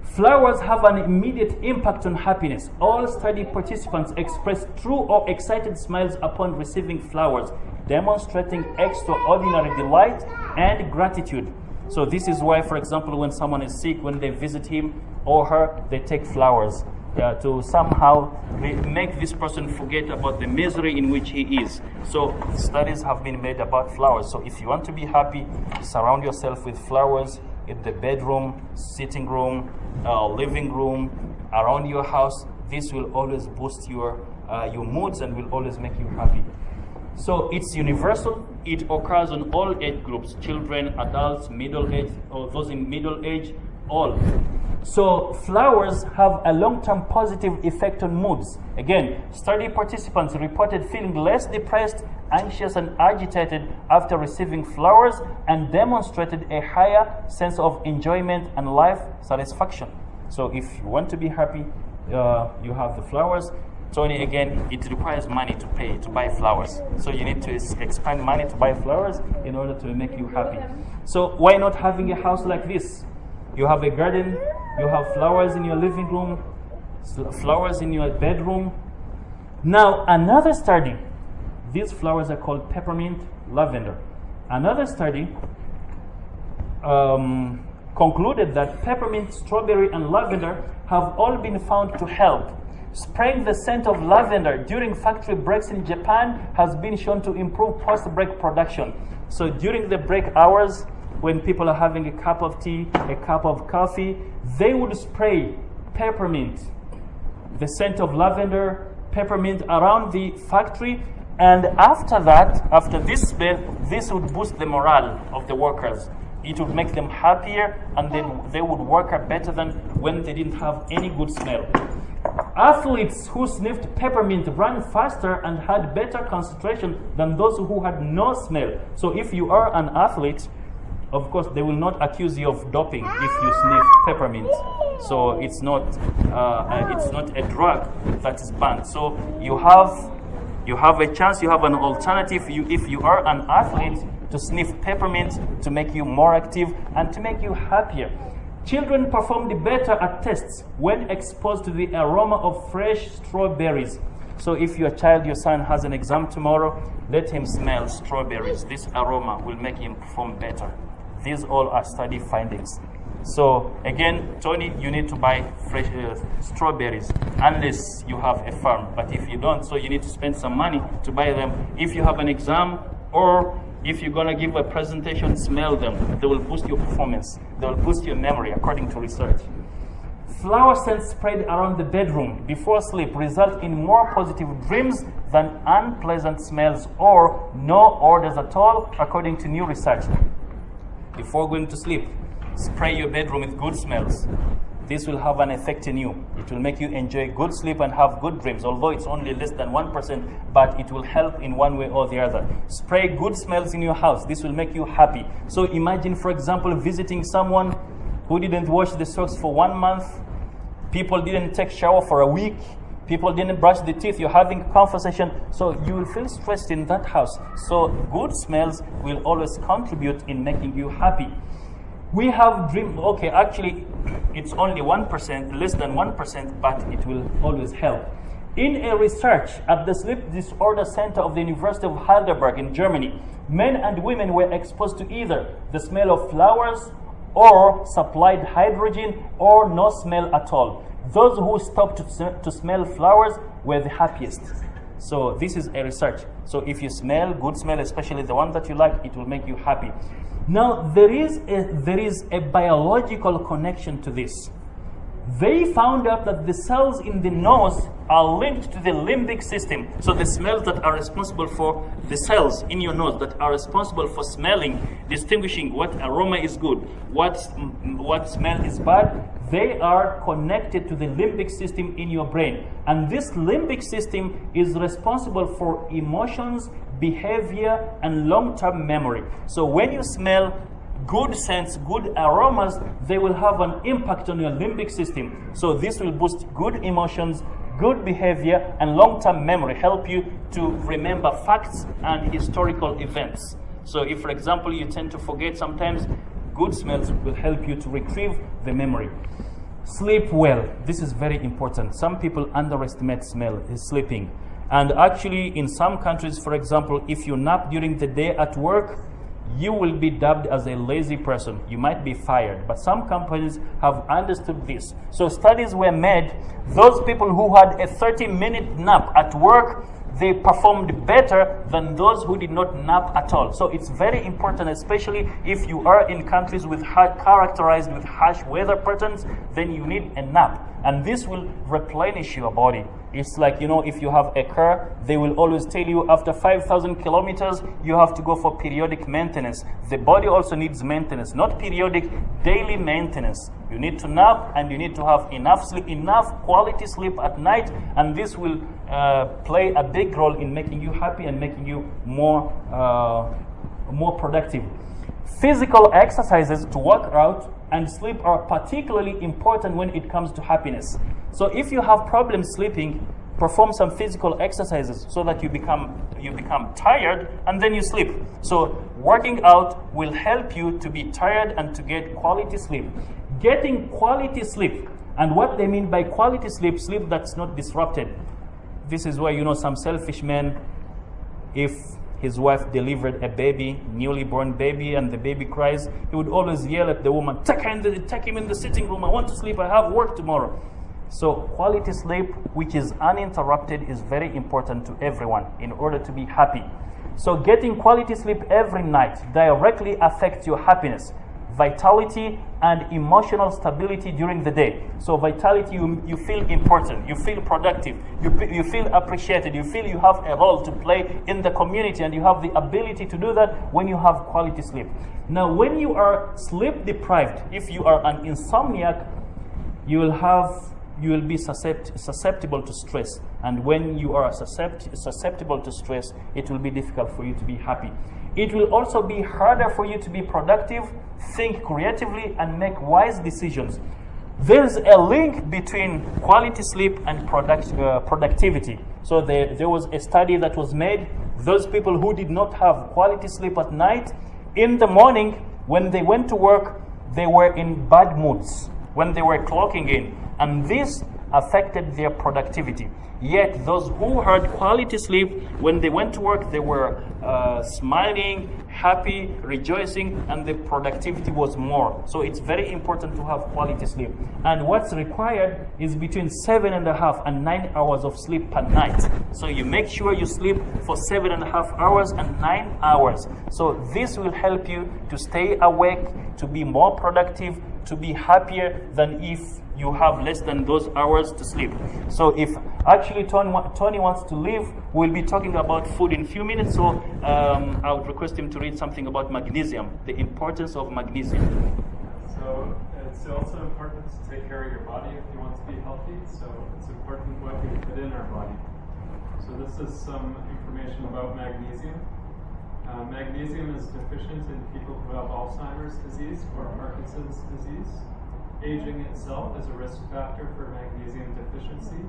Flowers have an immediate impact on happiness. All study participants expressed true or excited smiles upon receiving flowers, demonstrating extraordinary delight and gratitude. So this is why, for example, when someone is sick, when they visit him or her, they take flowers to somehow make this person forget about the misery in which he is. So studies have been made about flowers. So if you want to be happy, surround yourself with flowers in the bedroom, sitting room, living room, around your house. This will always boost your moods and will always make you happy. So it's universal. It occurs on all age groups, children, adults, middle age, or those in middle age, all. So flowers have a long-term positive effect on moods. Again, study participants reported feeling less depressed, anxious, and agitated after receiving flowers and demonstrated a higher sense of enjoyment and life satisfaction. So if you want to be happy, you have the flowers. Tony, again, it requires money to pay, to buy flowers. So you need to expend money to buy flowers in order to make you happy. So why not having a house like this? You have a garden, you have flowers in your living room, flowers in your bedroom. Now, another study, these flowers are called peppermint, lavender. Another study concluded that peppermint, strawberry, and lavender have all been found to help. Spraying the scent of lavender during factory breaks in Japan has been shown to improve post-break production. So during the break hours, when people are having a cup of tea, a cup of coffee, they would spray peppermint, the scent of lavender, peppermint around the factory. And after that, after this smell, this would boost the morale of the workers. It would make them happier, and then they would work better than when they didn't have any good smell. Athletes who sniffed peppermint ran faster and had better concentration than those who had no smell. So if you are an athlete, of course, they will not accuse you of doping if you sniff peppermint. So it's not a drug that is banned. So you have a chance, you have an alternative. If you are an athlete, to sniff peppermint to make you more active and to make you happier. Children performed better at tests when exposed to the aroma of fresh strawberries. So if your child, your son, has an exam tomorrow, let him smell strawberries. This aroma will make him perform better. These all are study findings. So again, Tony, you need to buy fresh strawberries unless you have a farm. But if you don't, so you need to spend some money to buy them. If you have an exam or if you're going to give a presentation, smell them. They will boost your performance. They will boost your memory, according to research. Flower scents sprayed around the bedroom before sleep result in more positive dreams than unpleasant smells or no odors at all, according to new research. Before going to sleep, spray your bedroom with good smells. This will have an effect in you. It will make you enjoy good sleep and have good dreams, although it's only less than 1%, but it will help in one way or the other. Spray good smells in your house. This will make you happy. So imagine, for example, visiting someone who didn't wash the socks for 1 month. People didn't take shower for a week. People didn't brush the teeth. You're having a conversation. So you will feel stressed in that house. So good smells will always contribute in making you happy. We have dream. Okay, actually, it's only 1%, less than 1%, but it will always help. In a research at the Sleep Disorder Center of the University of Heidelberg in Germany, men and women were exposed to either the smell of flowers or supplied hydrogen or no smell at all. Those who stopped to smell flowers were the happiest. So this is a research. So if you smell good smell, especially the one that you like, it will make you happy. Now, there is a biological connection to this. They found out that the cells in the nose are linked to the limbic system. So the smells that are responsible for the cells in your nose that are responsible for smelling, distinguishing what aroma is good, what smell is bad, they are connected to the limbic system in your brain. And this limbic system is responsible for emotions, behavior, and long-term memory. So when you smell good scents, good aromas, they will have an impact on your limbic system. So this will boost good emotions, good behavior, and long-term memory help you to remember facts and historical events. So if, for example, you tend to forget sometimes, good smells will help you to retrieve the memory. Sleep well. This is very important. Some people underestimate sleeping. And actually, in some countries, for example, if you nap during the day at work, you will be dubbed as a lazy person. You might be fired. But some companies have understood this. So studies were made. Those people who had a 30-minute nap at work, they performed better than those who did not nap at all. So it's very important, especially if you are in countries with characterized with harsh weather patterns, then you need a nap. And this will replenish your body. It's like, you know, if you have a car, they will always tell you after 5,000 kilometers, you have to go for periodic maintenance. The body also needs maintenance, not periodic, daily maintenance. You need to nap and you need to have enough sleep, enough quality sleep at night, and this will play a big role in making you happy and making you more productive. Physical exercises to work out and sleep are particularly important when it comes to happiness. So if you have problems sleeping, perform some physical exercises so that you become tired and then you sleep. So working out will help you to be tired and to get quality sleep. Getting quality sleep, and what they mean by quality sleep, sleep that's not disrupted. This is why, you know, some selfish men, if his wife delivered a baby, newly born baby, and the baby cries, he would always yell at the woman, take him in the sitting room, I want to sleep, I have work tomorrow. So quality sleep, which is uninterrupted, is very important to everyone in order to be happy. So getting quality sleep every night directly affects your happiness, vitality, and emotional stability during the day. So vitality, you feel important, you feel productive, you feel appreciated, you feel you have a role to play in the community, and you have the ability to do that when you have quality sleep. Now, when you are sleep deprived, if you are an insomniac, you will be susceptible to stress. And when you are susceptible to stress, it will be difficult for you to be happy. It will also be harder for you to be productive, think creatively, and make wise decisions. There's a link between quality sleep and productivity. So there was a study that was made. Those people who did not have quality sleep at night, in the morning, when they went to work, they were in bad moods when they were clocking in. And this affected their productivity. Yet those who had quality sleep, when they went to work, they were smiling, happy, rejoicing, and the productivity was more. So it's very important to have quality sleep. And what's required is between 7.5 and 9 hours of sleep per night. So you make sure you sleep for 7.5 hours and 9 hours. So this will help you to stay awake, to be more productive, to be happier than if you have less than those hours to sleep. So if actually Tony wants to leave, we'll be talking about food in a few minutes. So I would request him to read something about magnesium, the importance of magnesium. So it's also important to take care of your body if you want to be healthy. So it's important what we put in our body. So this is some information about magnesium. Magnesium is deficient in people who have Alzheimer's disease or Parkinson's disease. Aging itself is a risk factor for magnesium deficiency.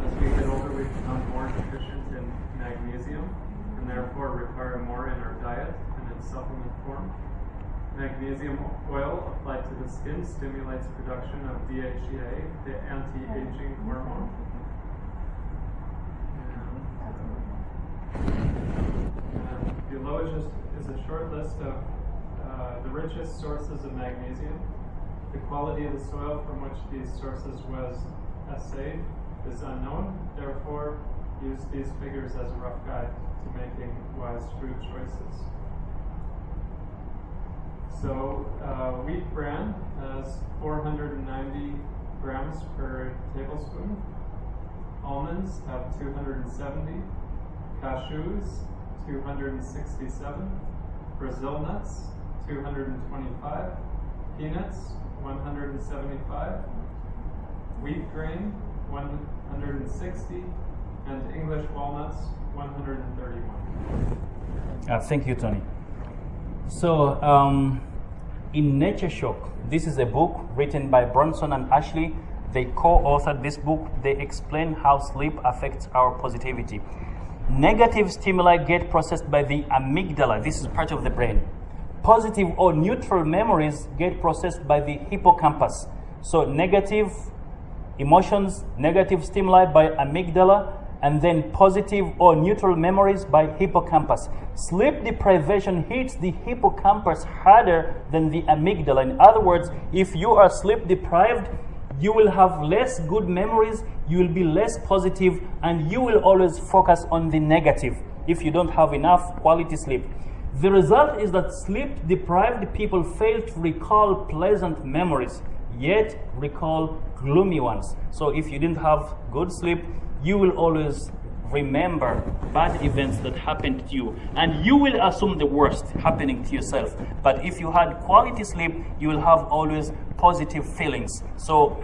As we get older, we become more deficient in magnesium and therefore require more in our diet and in supplement form. Magnesium oil applied to the skin stimulates production of DHEA, the anti-aging hormone. And below is a short list of the richest sources of magnesium. The quality of the soil from which these sources was assayed is unknown. Therefore, use these figures as a rough guide to making wise food choices. So, wheat bran has 490 grams per tablespoon. Almonds have 270. Cashews, 267. Brazil nuts, 225. Peanuts, 175, wheat grain, 160, and English walnuts, 131. Thank you, Tony. So, in Nature Shock, this is a book written by Bronson and Ashley, They co-authored this book. They explain how sleep affects our positivity. Negative stimuli get processed by the amygdala. This is part of the brain. Positive or neutral memories get processed by the hippocampus. So negative emotions, negative stimuli by amygdala, and then positive or neutral memories by hippocampus. Sleep deprivation hits the hippocampus harder than the amygdala. In other words, if you are sleep deprived, you will have less good memories, you will be less positive, and you will always focus on the negative if you don't have enough quality sleep. The result is that sleep-deprived people fail to recall pleasant memories, yet recall gloomy ones. So if you didn't have good sleep, you will always remember bad events that happened to you, and you will assume the worst happening to yourself. But if you had quality sleep, you will have always positive feelings. So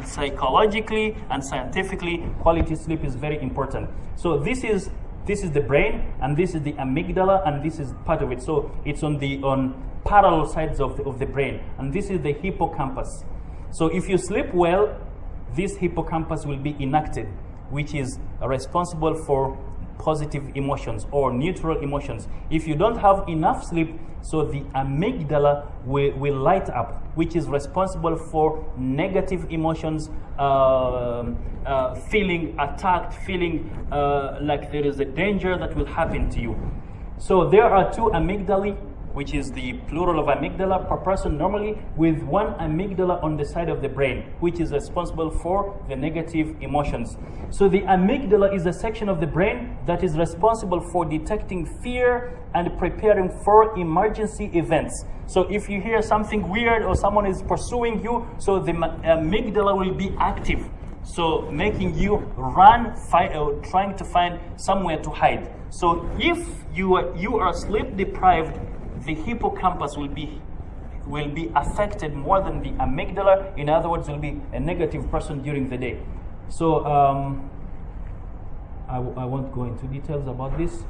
psychologically and scientifically, quality sleep is very important. So this is the brain, and this is the amygdala, and this is part of it. So it's on parallel sides of the brain, and this is the hippocampus. So if you sleep well, this hippocampus will be inactive, which is responsible for positive emotions or neutral emotions. If you don't have enough sleep, so the amygdala will light up, which is responsible for negative emotions, feeling attacked, feeling like there is a danger that will happen to you. So there are two amygdalae, which is the plural of amygdala per person normally, with one amygdala on the side of the brain, which is responsible for the negative emotions. So the amygdala is a section of the brain that is responsible for detecting fear and preparing for emergency events. So if you hear something weird or someone is pursuing you, so the amygdala will be active, so making you run, trying to find somewhere to hide. So if you are sleep deprived, the hippocampus will be affected more than the amygdala. In other words, will be a negative person during the day. So I won't go into details about this.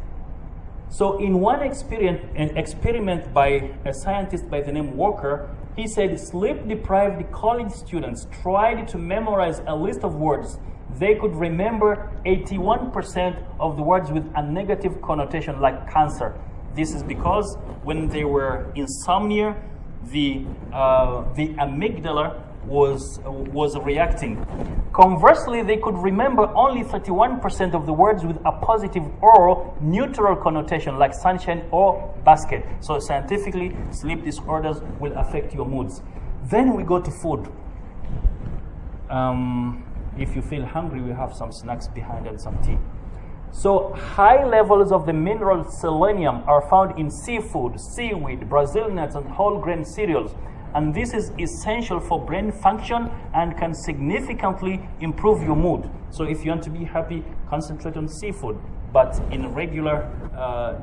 So in an experiment by a scientist by the name Walker, he said sleep-deprived college students tried to memorize a list of words. They could remember 81% of the words with a negative connotation, like cancer. This is because when they were insomnia, the amygdala was reacting. Conversely, they could remember only 31% of the words with a positive or neutral connotation, like sunshine or basket. So scientifically, sleep disorders will affect your moods. Then we go to food. If you feel hungry, we have some snacks behind and some tea. So high levels of the mineral selenium are found in seafood, seaweed, Brazil nuts, and whole grain cereals. And this is essential for brain function and can significantly improve your mood. So if you want to be happy, concentrate on seafood, but in regular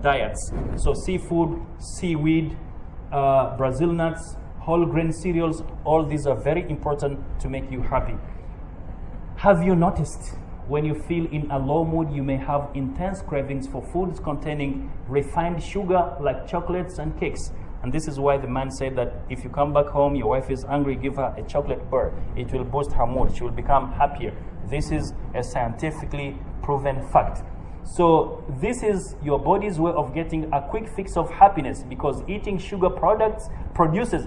diets. So seafood, seaweed, Brazil nuts, whole grain cereals, all these are very important to make you happy. Have you noticed when you feel in a low mood, you may have intense cravings for foods containing refined sugar like chocolates and cakes? And this is why the man said that if you come back home, your wife is angry, give her a chocolate bar. It will boost her mood. She will become happier. This is a scientifically proven fact. So this is your body's way of getting a quick fix of happiness, because eating sugar produces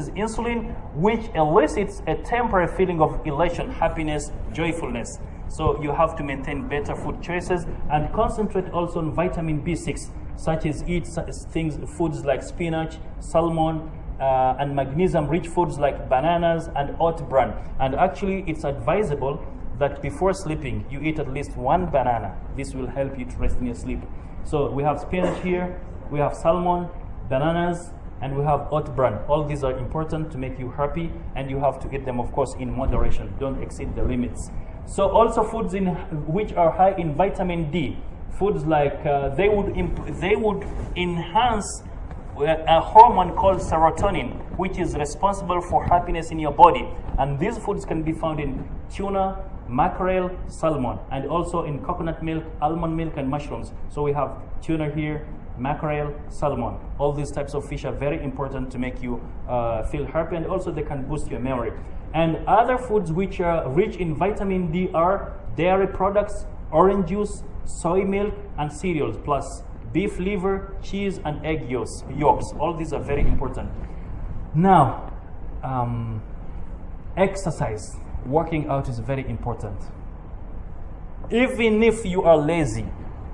insulin, which elicits a temporary feeling of elation, happiness, joyfulness. So you have to maintain better food choices and concentrate also on vitamin B6, such as eat foods like spinach, salmon, and magnesium-rich foods like bananas and oat bran. And actually, it's advisable that before sleeping, you eat at least one banana. This will help you to rest in your sleep. So we have spinach here, we have salmon, bananas, and we have oat bran. All these are important to make you happy, and you have to eat them, of course, in moderation. Don't exceed the limits. So also foods which are high in vitamin D. Foods like, they would enhance a hormone called serotonin, which is responsible for happiness in your body. And these foods can be found in tuna, mackerel, salmon, and also in coconut milk, almond milk, and mushrooms. So we have tuna here, mackerel, salmon. All these types of fish are very important to make you feel happy, and also they can boost your memory. And other foods which are rich in vitamin D are dairy products, orange juice, soy milk, and cereals, plus beef liver, cheese, and egg yolks. All these are very important. Now, exercise, working out is very important. Even if you are lazy,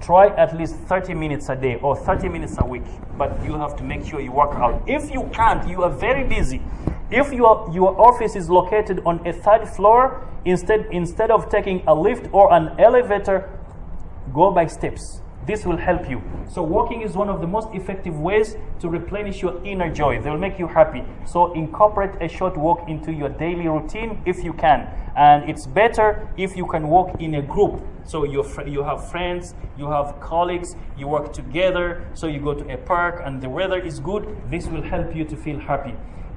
try at least 30 minutes a day or 30 minutes a week, but you have to make sure you work out. If you can't, you are very busy. If your office is located on a third floor, instead of taking a lift or an elevator, go by steps. This will help you. So walking is one of the most effective ways to replenish your inner joy. They will make you happy. So incorporate a short walk into your daily routine if you can. And it's better if you can walk in a group. So you have friends, you have colleagues, you work together, so you go to a park and the weather is good. This will help you to feel happy.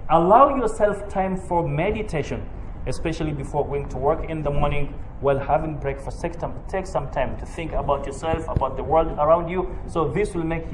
Allow yourself time for meditation, especially before going to work in the morning. While having breakfast, take some time to think about yourself, about the world around you. So this will make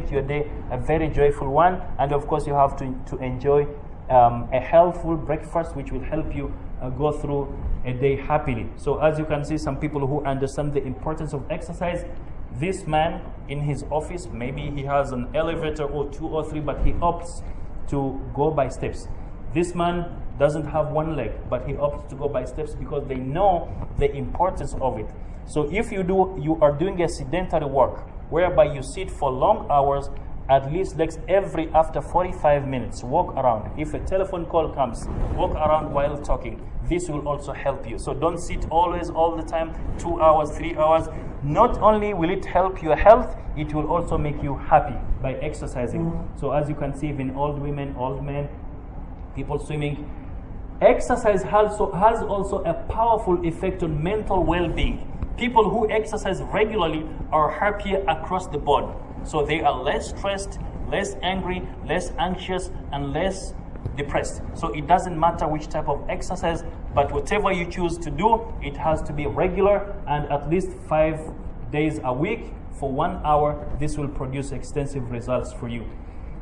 your day a very joyful one. And of course, you have to enjoy a healthful breakfast, which will help you go through a day happily. So as you can see, some people who understand the importance of exercise. This man in his office, maybe he has an elevator or 2 or 3, but he opts to go by steps. This man doesn't have one leg, but he opts to go by steps because they know the importance of it. So if you are doing a sedentary work whereby you sit for long hours, at least after 45 minutes, walk around. If a telephone call comes, walk around while talking. This will also help you. So don't sit always all the time, 2 hours, 3 hours. Not only will it help your health, it will also make you happy by exercising. So as you can see, even old women, old men, people swimming. Exercise has also a powerful effect on mental well-being. People who exercise regularly are happier across the board. So they are less stressed, less angry, less anxious, and less depressed. So it doesn't matter which type of exercise, but whatever you choose to do, it has to be regular and at least 5 days a week for 1 hour. This will produce extensive results for you.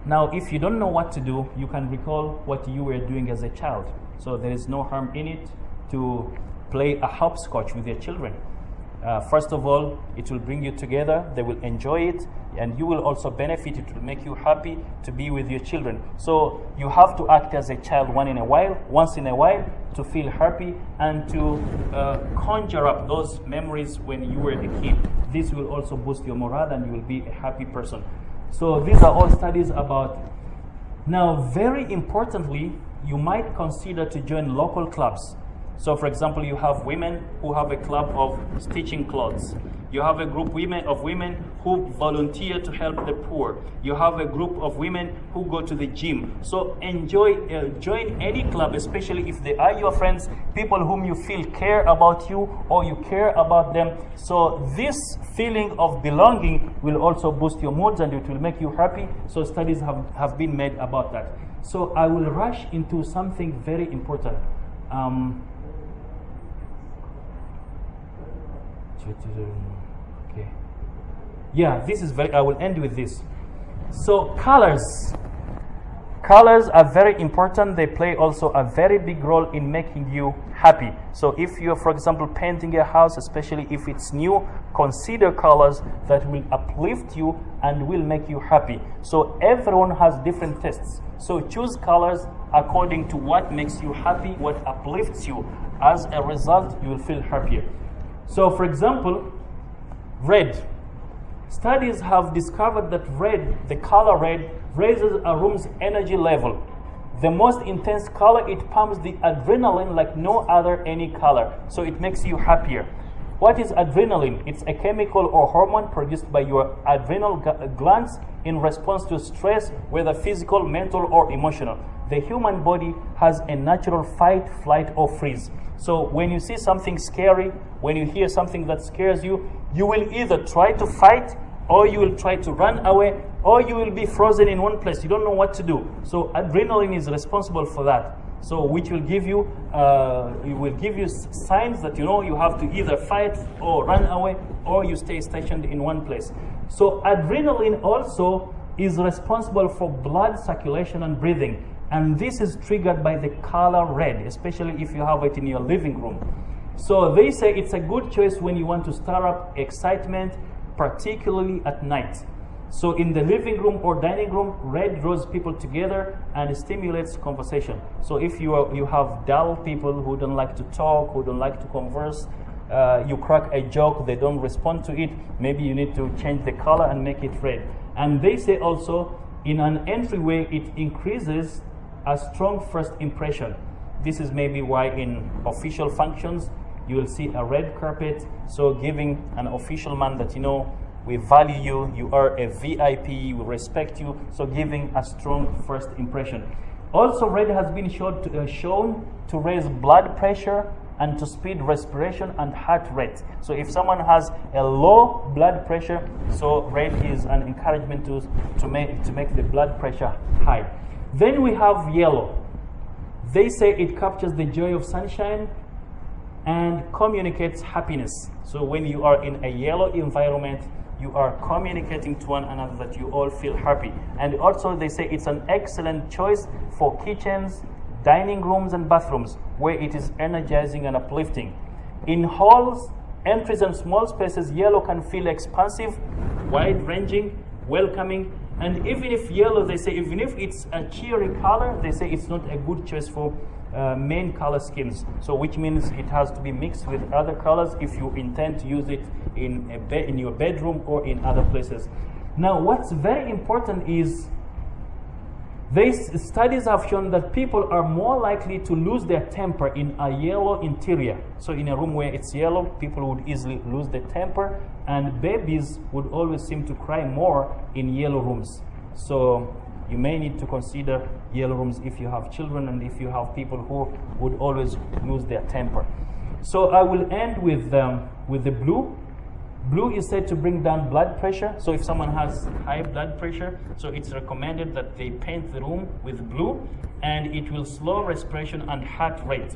Now, if you don't know what to do, you can recall what you were doing as a child. So there is no harm in it to play a hopscotch with your children. First of all, it will bring you together. They will enjoy it, and you will also benefit. It will make you happy to be with your children. So you have to act as a child once in a while to feel happy and to conjure up those memories when you were a kid. This will also boost your morale, and you will be a happy person. So these are all studies about. Now, very importantly, you might consider to join local clubs. So for example, you have women who have a club of stitching clothes. You have a group of women who volunteer to help the poor. You have a group of women who go to the gym. So join any club, especially if they are your friends, people whom you feel care about you or you care about them. So this feeling of belonging will also boost your moods and it will make you happy. So studies have been made about that. So I will rush into something very important. Okay. Yeah, this is I will end with this. So colors are very important. They play also a very big role in making you happy. So if you're, for example, painting a house, especially if it's new, consider colors that will uplift you and will make you happy. So everyone has different tastes. So choose colors according to what makes you happy, what uplifts you. As a result, you will feel happier. So for example, red. Studies have discovered that the color red, raises a room's energy level. The most intense color, it pumps the adrenaline like no other any color. So it makes you happier. What is adrenaline? It's a chemical or hormone produced by your adrenal glands in response to stress, whether physical, mental, or emotional. The human body has a natural fight, flight, or freeze. So when you see something scary, when you hear something that scares you, you will either try to fight, or you will try to run away, or you will be frozen in one place. You don't know what to do. So adrenaline is responsible for that. So which will give you, signs that you have to either fight or run away, or you stay stationed in one place. So adrenaline also is responsible for blood circulation and breathing. And this is triggered by the color red, especially if you have it in your living room. So they say it's a good choice when you want to stir up excitement, particularly at night. So in the living room or dining room, red draws people together and stimulates conversation. So if you have dull people who don't like to talk, who don't like to converse, you crack a joke, they don't respond to it, maybe you need to change the color and make it red. And they say also, in an entryway, it increases a strong first impression. This is maybe why in official functions, you will see a red carpet, so giving an official man that, you know, we value you, you are a VIP, we respect you, so giving a strong first impression. Also, red has been shown to raise blood pressure and to speed respiration and heart rate. So if someone has a low blood pressure, so red is an encouragement to make the blood pressure high. Then we have yellow. They say it captures the joy of sunshine and communicates happiness. So when you are in a yellow environment, you are communicating to one another that you all feel happy. And also they say it's an excellent choice for kitchens, dining rooms and bathrooms, where it is energizing and uplifting. In halls, entries and small spaces, yellow can feel expansive, wide-ranging, welcoming, and even if yellow, they say, even if it's a cheery color, they say it's not a good choice for main color schemes. So which means it has to be mixed with other colors if you intend to use it in your bedroom or in other places. Now, what's very important is these studies have shown that people are more likely to lose their temper in a yellow interior. So in a room where it's yellow, people would easily lose their temper, and babies would always seem to cry more in yellow rooms. So you may need to consider yellow rooms if you have children and if you have people who would always lose their temper. So I will end with the blue. Blue is said to bring down blood pressure. So if someone has high blood pressure, so it's recommended that they paint the room with blue, and it will slow respiration and heart rate.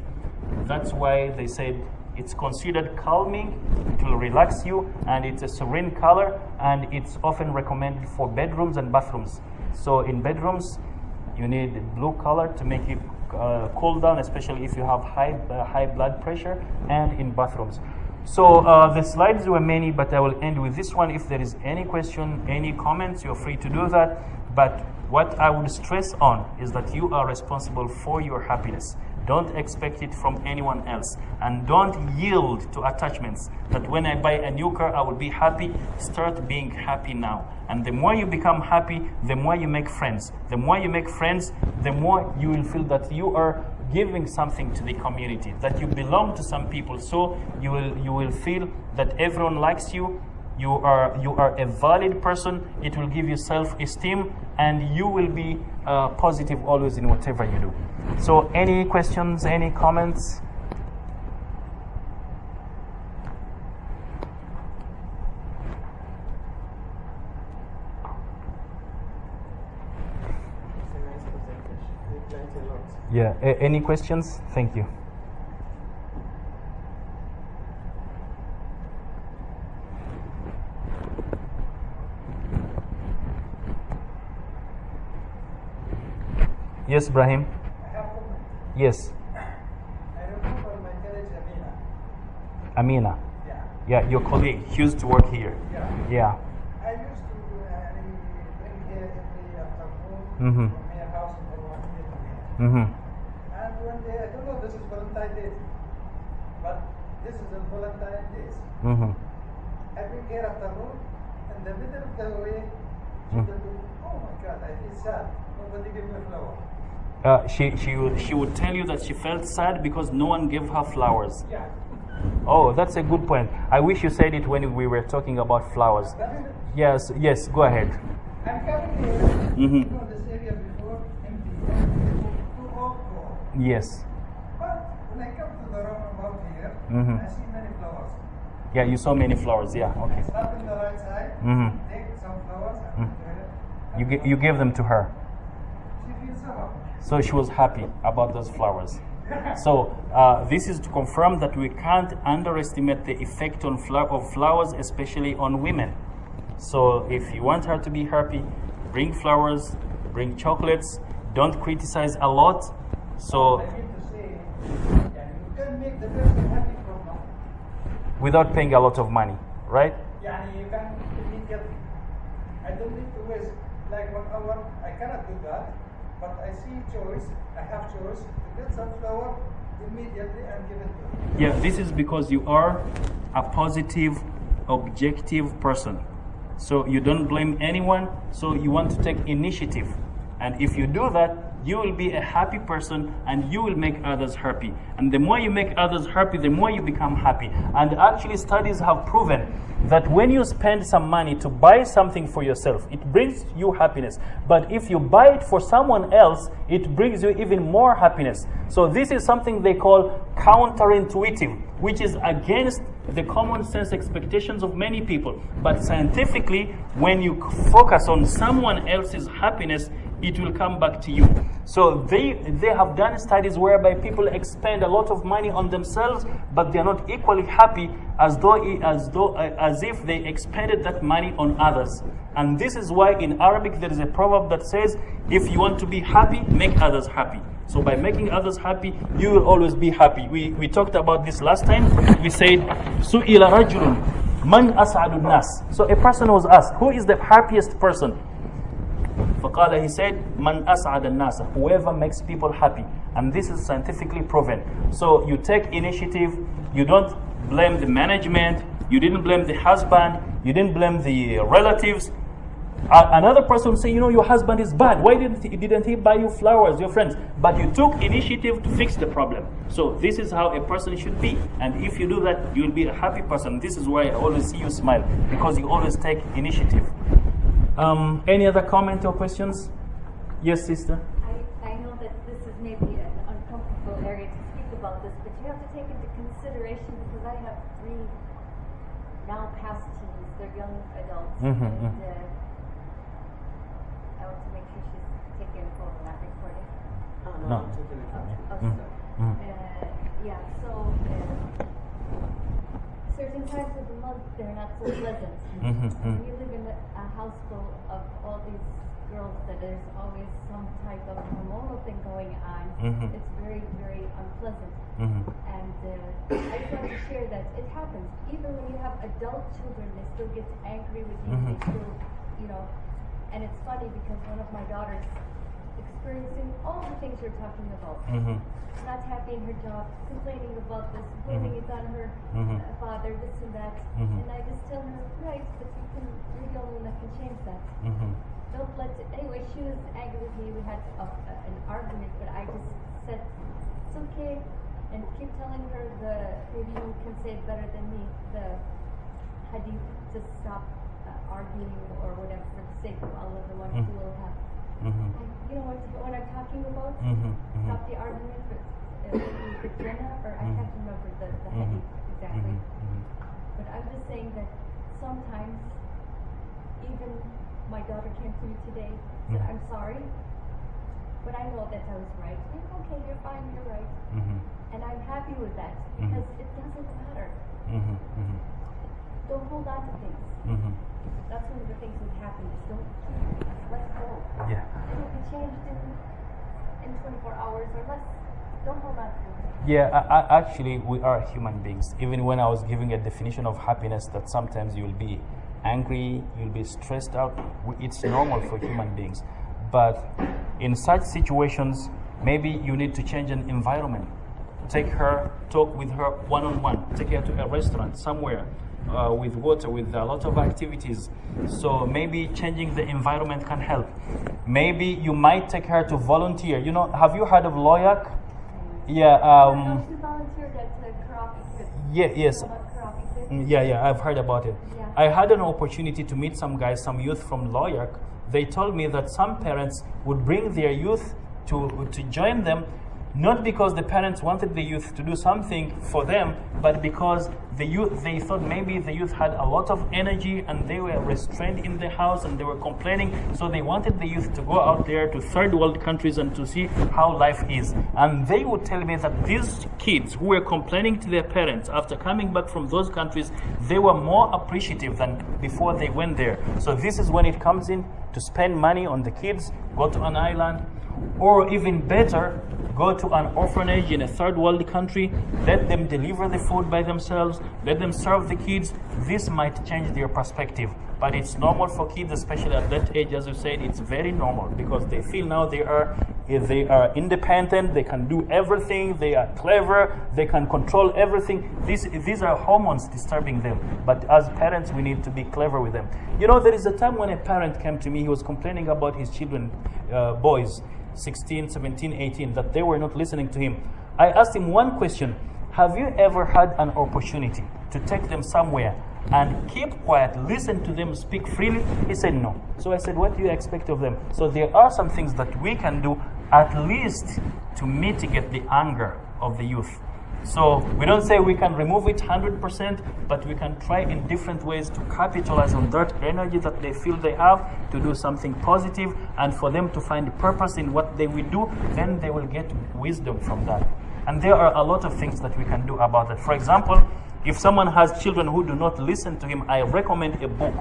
That's why they said it's considered calming, it will relax you, and it's a serene color, and it's often recommended for bedrooms and bathrooms. So in bedrooms, you need blue color to make it cool down, especially if you have high blood pressure, and in bathrooms. So the slides were many, but I will end with this one. If there is any question, any comments, you're free to do that. But what I would stress on is that you are responsible for your happiness. Don't expect it from anyone else. And don't yield to attachments that when I buy a new car, I will be happy. Start being happy now. And the more you become happy, the more you make friends. The more you make friends, the more you will feel that you are giving something to the community, that you belong to some people. So you will feel that everyone likes you. You are a valid person. It will give you self-esteem, and you will be positive always in whatever you do. So any questions, any comments? It's a nice presentation. We learned a lot. Yeah, any questions? Thank you. Yes, Ibrahim. I have one. Yes, I remember my colleague Amina. Amina. Yeah. Yeah, your colleague. She used to work here. Yeah. Yeah. I used to bring here every afternoon Mhm. from her house for 1 day to here. Mhm. And one day, I don't know, this is Valentine's Day, but this is a Valentine's Day. Mhm. I bring her afternoon, in the middle of the way, she Mm. will do, oh my God, I feel sad. Nobody gave me a flower. She would tell you that she felt sad because no one gave her flowers. Yeah. Oh, that's a good point. I wish you said it when we were talking about flowers. Yes, go ahead. I'm coming here, Mhm. you know, this area before, empty, too old. Yes. But when I come to the roundabout here, Mhm. I see many flowers. Yeah, you saw many flowers. Yeah, I okay. stop in the right side, Mhm. take some flowers, and You gave them to her. she feels so happy. So she was happy about those flowers. So this is to confirm that we can't underestimate the effect of flowers, especially on women. So if you want her to be happy, bring flowers, bring chocolates, don't criticize a lot. So I mean to say, you can make the person happy from now. without paying a lot of money, right? You can immediately. I don't need to waste like 1 hour. I cannot do that. But I see choice. I have choice to get some flower immediately and give it to you. Yeah, this is because you are a positive, objective person. So you don't blame anyone, so you want to take initiative. And if you do that, you will be a happy person and you will make others happy. And the more you make others happy, the more you become happy. And actually studies have proven that when you spend some money to buy something for yourself, it brings you happiness. But if you buy it for someone else, it brings you even more happiness. So this is something they call counterintuitive, which is against the common sense expectations of many people. But scientifically, when you focus on someone else's happiness, it will come back to you. So they have done studies whereby people expend a lot of money on themselves, but they are not equally happy as if they expended that money on others. And this is why in Arabic there is a proverb that says, if you want to be happy, make others happy. So by making others happy, you will always be happy. We talked about this last time. We said, سُئِلَ رَجُلٌ مَنْ أَسْعَدُ النَّاسِ. So a person was asked, who is the happiest person? فقال, he said, Man as'ad al-nasa, whoever makes people happy. And this is scientifically proven. So you take initiative, you don't blame the management, you didn't blame the husband, you didn't blame the relatives. Another person will say, you know, your husband is bad. Why didn't he buy you flowers, your friends? But you took initiative to fix the problem. So this is how a person should be. And if you do that, you will be a happy person. This is why I always see you smile, because you always take initiative. Any other comment or questions? Yes, sister? I know that this is maybe an uncomfortable area to speak about this, but you have to take into consideration, because I have 3 now past teens, they're young adults, and I want to make sure she's taking a photo, not recording. No. Yeah, so certain times of the month they're not so pleasant. We live in a house full of all these girls that there's always some type of hormonal thing going on. It's very, very unpleasant. And I just want to share that it happens. Even when you have adult children, they still get angry with you. They still, you know, and it's funny because one of my daughters experiencing all the things you're talking about. Not happy in her job, complaining about this, blaming it on her father, this and that. And I just tell her, right, but you're the only one that can change that. Don't let it. Anyway, she was angry with me. We had an argument, but I just said, it's okay. And keep telling her maybe you can say it better than me, the hadith to stop arguing or whatever for the sake of Allah, the one who will have. You know what I'm talking about? Stop the argument for Jannah, or I can't remember the hadith exactly. But I'm just saying that sometimes, even my daughter came to me today, said, I'm sorry, but I know that I was right. Okay, you're fine, you're right. And I'm happy with that, because it doesn't matter. Don't hold on to things. That's one of the things with happiness. Don't let go. Yeah. It'll be changed in 24 hours or less. Don't hold on to it. Yeah, actually, we are human beings. Even when I was giving a definition of happiness, that sometimes you'll be angry, you'll be stressed out. It's normal for human beings. But in such situations, maybe you need to change an environment. Take her, talk with her one-on-one. Take her to a restaurant somewhere. With water, with a lot of activities. So maybe changing the environment can help. Maybe you might take her to volunteer. You know, have you heard of Loyak? Yeah. She volunteered at Karaoke Kids. Yeah. Yes. Yeah. I've heard about it. Yeah. I had an opportunity to meet some guys, some youth from Loyak. They told me that some parents would bring their youth to join them, not because the parents wanted the youth to do something for them, but because they thought maybe the youth had a lot of energy and they were restrained in the house and they were complaining. So they wanted the youth to go out there to third world countries and to see how life is. And they would tell me that these kids who were complaining to their parents, after coming back from those countries, they were more appreciative than before they went there. So this is when it comes in to spend money on the kids, go to an island, Or even better, go to an orphanage in a third world country, let them deliver the food by themselves, let them serve the kids. This might change their perspective. But it's normal for kids, especially at that age, as you said, it's very normal because they feel now they are independent, they can do everything, they are clever, they can control everything. These are hormones disturbing them. But as parents, we need to be clever with them. You know, there is a time when a parent came to me, he was complaining about his children, boys, 16, 17, 18, that they were not listening to him. I asked him one question: have you ever had an opportunity to take them somewhere and keep quiet, listen to them speak freely? He said no. So I said, what do you expect of them? So there are some things that we can do at least to mitigate the anger of the youth. So we don't say we can remove it 100%, but we can try in different ways to capitalize on that energy that they feel they have to do something positive, and for them to find purpose in what they will do. Then they will get wisdom from that. And there are a lot of things that we can do about that. For example, if someone has children who do not listen to him, I recommend a book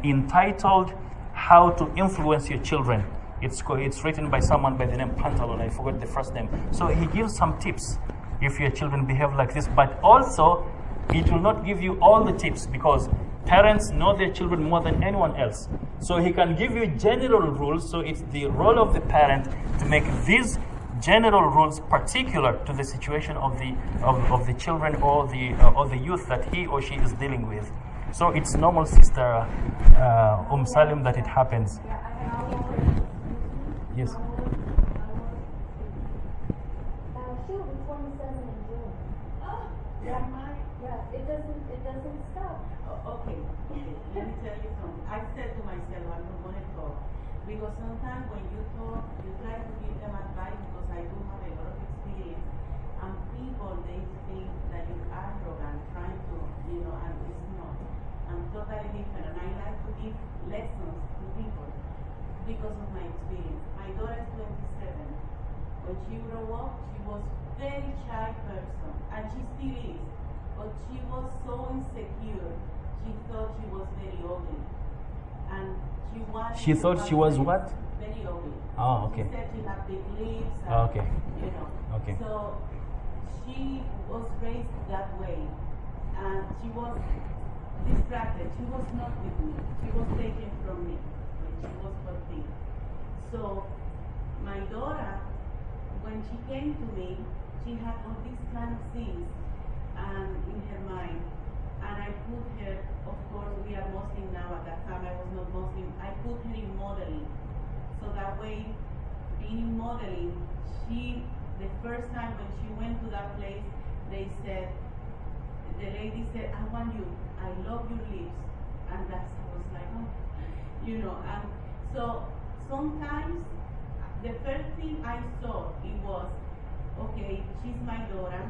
entitled How to Influence Your Children. It's written by someone by the name Pantalon. I forgot the first name. So he gives some tips if your children behave like this. But also, it will not give you all the tips because parents know their children more than anyone else. So he can give you general rules. So it's the role of the parent to make these general rules particular to the situation of the children or the youth that he or she is dealing with. So it's normal, Sister Salim, that it happens. Yes. She'll be 27 in June. Oh, yeah. It doesn't stop. Okay. Let me tell you something. I said to myself, I'm not going to talk. Because sometimes when you talk, you try to give them advice, because I do have a lot of experience. And people, they think that you're arrogant, trying to, and it's not. I'm totally different. And I like to give lessons to people because of my experience. My daughter is 27. When she grew up, she was very shy person, and she still is. But she was so insecure. She thought she was very ugly, and she thought she was what? Very ugly. Oh, okay. She said she had big lips. And, okay. Okay. So she was raised that way, and she was distracted. She was not with me. She was taken from me when she was 14. So my daughter, when she came to me, she had all these kind of things in her mind. And I put her, of course, we are Muslim now. At that time I was not Muslim. I put her in modeling. So that way, being in modeling, the first time when she went to that place, the lady said, I want you, I love your lips. And I was like, oh, and so sometimes the first thing I saw, it was, okay, she's my daughter,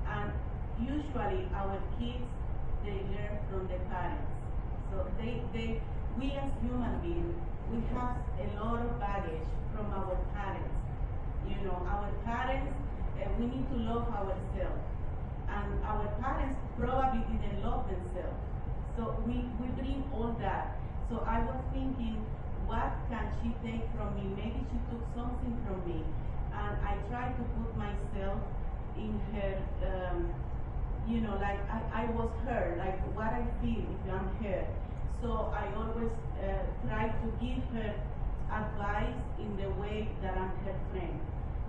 and usually our kids, they learn from the parents. So we as human beings, we have a lot of baggage from our parents. Our parents, we need to love ourselves. And our parents probably didn't love themselves. So we bring all that. So I was thinking, what can she take from me? Maybe she took something from me. And I tried to put myself in her, like I was her, like what I feel if I'm her. So I always try to give her advice in the way that I'm her friend.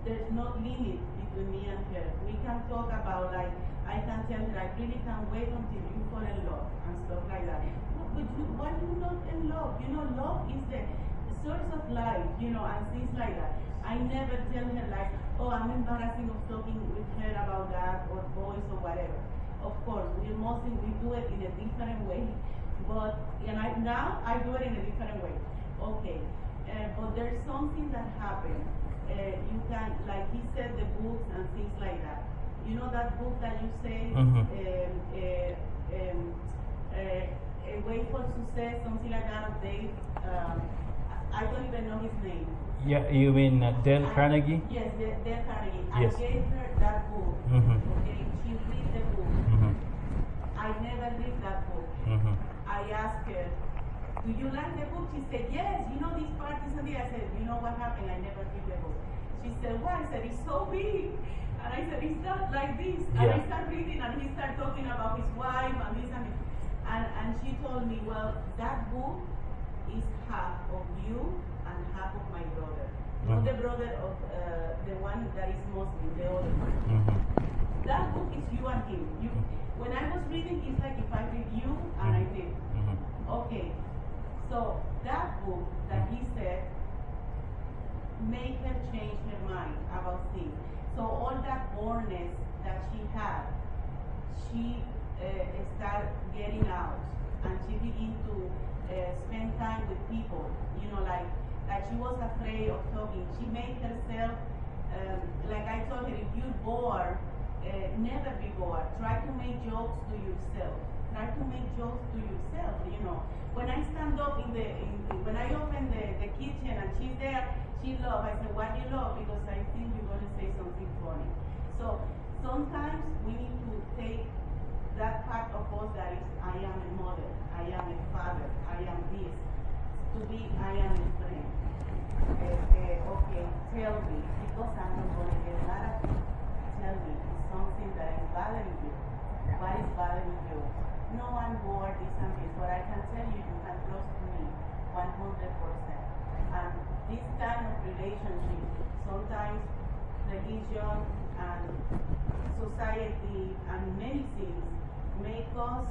There's no limit between me and her. We can talk about, like, I can tell her, I really can't wait until you fall in love and stuff like that. But why you not in love? Love is the source of life, and things like that. I never tell her, like, oh, I'm embarrassing of talking with her about that, or boys, or whatever. Of course, we do it in a different way. But now I do it in a different way. Okay. But there's something that happened. You can, like he said, the books and things like that. That book that you say, A Way for Success, something like that, of Dave. I don't even know his name. Yeah, you mean Dale Carnegie? Yes, Dale Carnegie. Yes. I gave her that book. Okay, she read the book. I never read that book. I asked her to do you like the book? She said, yes, you know these parties and I said, you know what happened? I never read the book. She said, why? I said, it's so big. And I said, it's not like this. And I started reading and he started talking about his wife and this and this. And she told me, well, that book is half of you and half of my brother. Not the brother of the one that is Muslim, the other one. That book is you and him. When I was reading, it's like if I read you and I did. Okay, so that book that he said made her change her mind about things. So all that boredom that she had, she started getting out and she began to spend time with people, you know, like she was afraid of talking. She made herself, like I told her, if you're bored, never be bored. Try to make jokes to yourself. Try to make jokes to yourself, you know. When I stand up when I open the kitchen and she's there, she loves. I said, why do you love? Because I think you're going to say something funny. So sometimes we need to take that part of us that is, I am a mother, I am a father, I am this, to be, I am a friend. Okay, tell me, because I'm not going to get mad at you. Tell me, it's something that is bothering you. What is bothering you? No, I'm bored, this and this, but I can tell you, you can trust me 100%. And this kind of relationship, sometimes religion and society and many things make us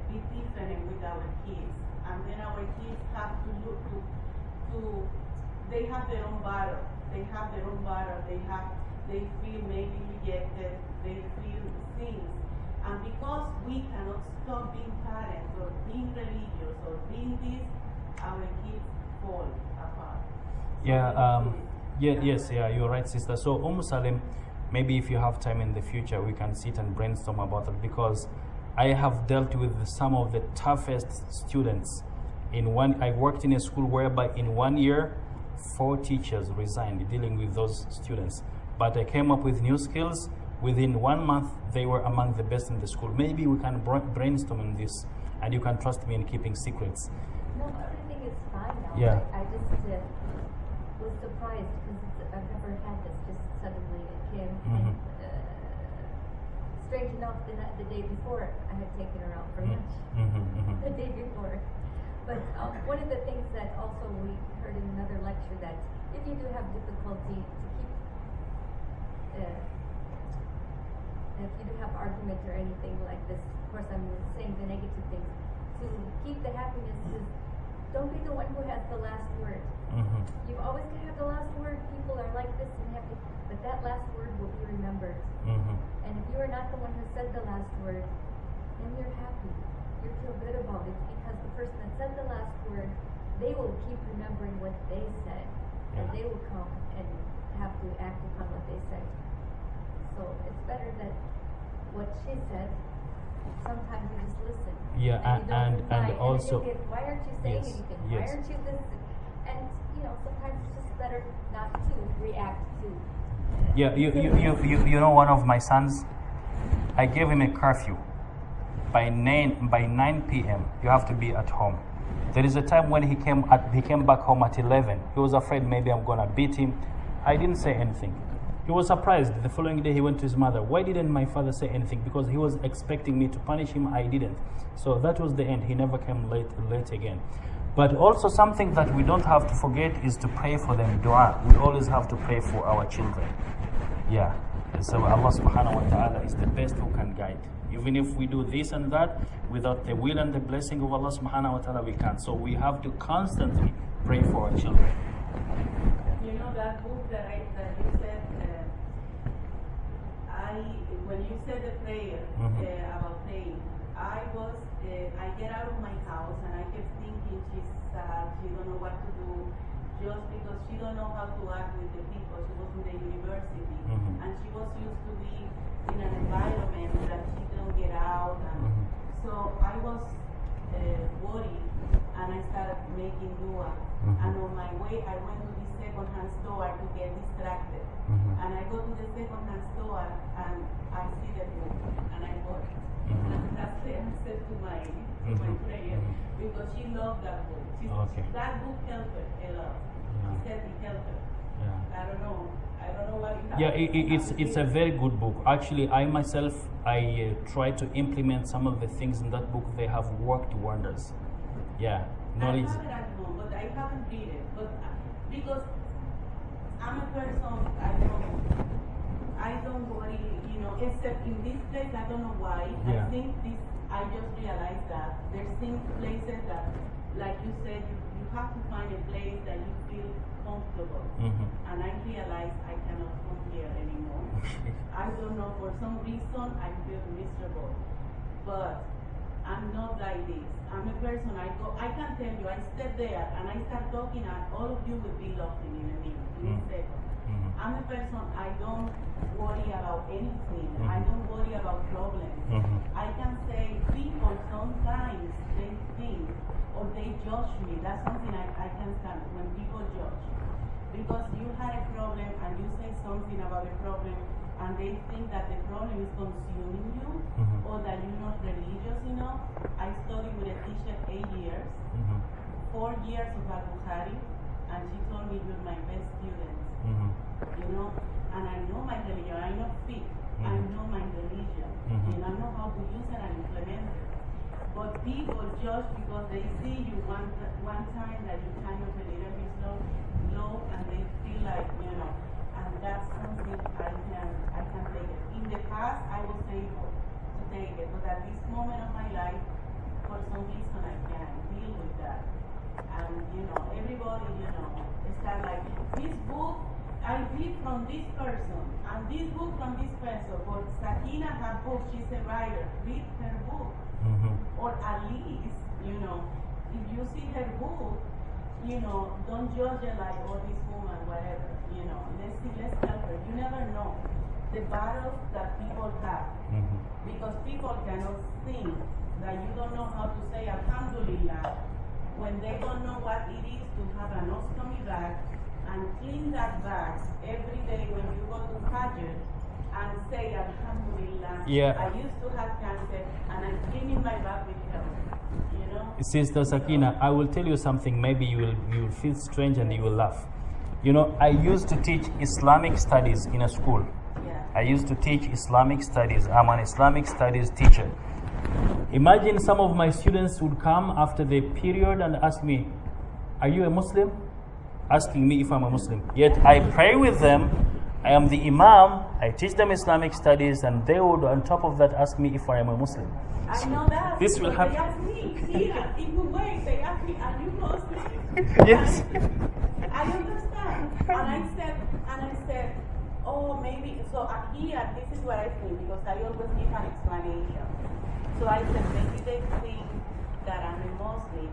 be different with our kids. And then our kids have to look to they have their own battle. They have their own battle. They feel maybe rejected. They feel things. And because we cannot stop being parents or being religious or being this, our kids fall apart. You're right, sister. So, Salim, maybe if you have time in the future, we can sit and brainstorm about it, because I have dealt with some of the toughest students. I worked in a school whereby in 1 year, 4 teachers resigned dealing with those students. But I came up with new skills. Within 1 month, they were among the best in the school. Maybe we can brainstorm on this, and you can trust me in keeping secrets. No, everything is fine now. Yeah. I just was surprised because I've never had this. Just suddenly it came. And, strange enough, the day before I had taken her out for lunch. The day before. But one of the things that also we heard in another lecture, that if you do have difficulty to keep, if you do have argument or anything like this, of course I'm saying the negative things, to keep the happiness is, don't be the one who has the last word. You always can have the last word. People are like this and happy, but that last word will be remembered. And if you are not the one who said the last word, then you're happy. You feel good about it, because the person that said the last word, they will keep remembering what they said, and they will come and have to act upon what they said. So it's better that what she said, sometimes you just listen. And also, and why aren't you saying anything? Why aren't you this? And sometimes it's just better not to react to. You know, one of my sons, I gave him a curfew. By 9 p.m. you have to be at home. There is a time when he came back home at 11. He was afraid maybe I'm gonna beat him. I didn't say anything. He was surprised. The following day he went to his mother. Why didn't my father say anything? Because he was expecting me to punish him. I didn't. So that was the end. He never came late again. But also something that we don't have to forget is to pray for them. Dua. We always have to pray for our children. Yeah. So Allah subhanahu wa ta'ala is the best who can guide. Even if we do this and that, without the will and the blessing of Allah subhanahu wa ta'ala, we can't. So we have to constantly pray for our children. You know that book that you said, when you said the prayer about praying, I get out of my house and I kept thinking she's sad, she don't know what to do, just because she don't know how to act with the people. She was in the university and she was used to be in an environment that she don't get out, and so I was worried, and I started making dua. And on my way I went to the second-hand store to get distracted, and I go to the second-hand store and I see the book and I bought it. And I said, to my prayer because she loved that book. That book helped her a lot. She said it helped her. I don't know what it happened. Yeah, it's a very good book. Actually, I myself, I try to implement some of the things in that book. They have worked wonders. Yeah, knowledge. I have it at home, but I haven't read it. But because I'm a person, I don't worry, except in this place, I don't know why. Yeah. I just realized that there's places that, like you said, you have to find a place that you feel comfortable. And I realized I cannot come here anymore. I don't know, for some reason, I feel miserable. But I'm not like this. I'm a person, I can tell you, I step there and I start talking and all of you will be laughing in a minute, in a second. I'm a person, I don't worry about anything. I don't worry about problems. I can say people sometimes they think or they judge me. That's something I can stand when people judge. Because you had a problem and you say something about a problem and they think that the problem is consuming you or that you're not religious enough. I studied with a teacher 8 years, 4 years of Al-Bukhari, and she told me you're my best student. And I know my religion, I know fit, I know my religion, and I know how to use it and implement it. But people judge because they see you one time that you kind of a little bit low, and they feel like, and that's something I can take it. In the past, I was able to take it, but at this moment of my life, for some reason, I can't deal with that. And, everybody, start like, this book, I read from this person, and this book from this person. But Sakina, her book, she's a writer, read her book. Or at least, if you see her book, don't judge her like, oh, this woman, whatever, let's help her. You never know the battles that people have. Because people cannot think that you don't know how to say Alhamdulillah when they don't know what it is to have an ostomy bag and clean that bag every day when you go to Fajr and say Alhamdulillah. I used to have cancer and I'm cleaning my bag with health. Sister Sakina, I will tell you something. Maybe you will feel strange and you will laugh. I used to teach Islamic studies in a school. I used to teach Islamic studies. I'm an Islamic studies teacher. Imagine some of my students would come after the period and ask me, are you a Muslim? Asking me if I'm a Muslim. Yet I pray with them. I am the Imam. I teach them Islamic studies, and they would, on top of that, ask me if I am a Muslim. I know that. This will happen. They ask me, here, in Kuwait, they ask me, are you Muslim? Yes. I understand. And I said, oh, maybe, so here, this is what I think, because I always give an explanation. So I said, maybe they think that I'm a Muslim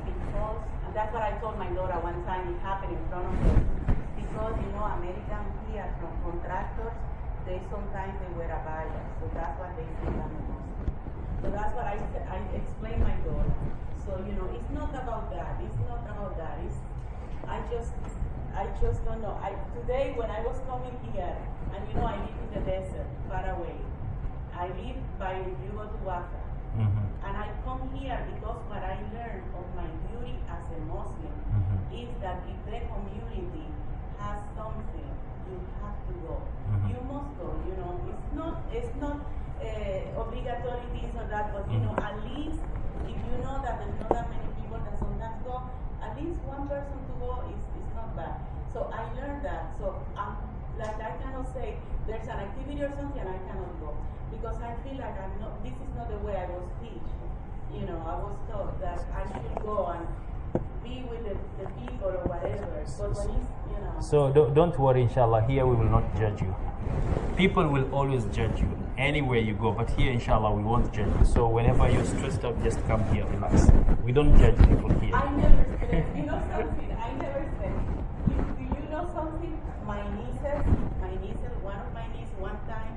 because, and that's what I told my daughter one time, it happened in front of her. Because, Americans here from contractors, sometimes they wear a baya. So that's what they think I'm a Muslim. So that's what I explained my daughter. So, it's not about that. It's not about that. I just don't know. Today, when I was coming here, and I live in the desert, far away. I live by, you go to Wafa. And I come here because what I learned of my duty as a Muslim is that if the community has something, you have to go. You must go, It's not obligatory this or that, but at least if you know that there's not that many people that sometimes go, at least one person to go is not bad. So I learned that. So I cannot say there's an activity or something and I cannot go. Because I feel like this is not the way I was taught. I was taught that I should go and be with the people or whatever. But when it's, So don't worry, inshallah, here we will not judge you. People will always judge you anywhere you go, but here, inshallah, we won't judge you. So whenever you're stressed out, just come here, relax. We don't judge people here. I never said, something, I never said, do you know something? My nieces, one of my nieces, one time,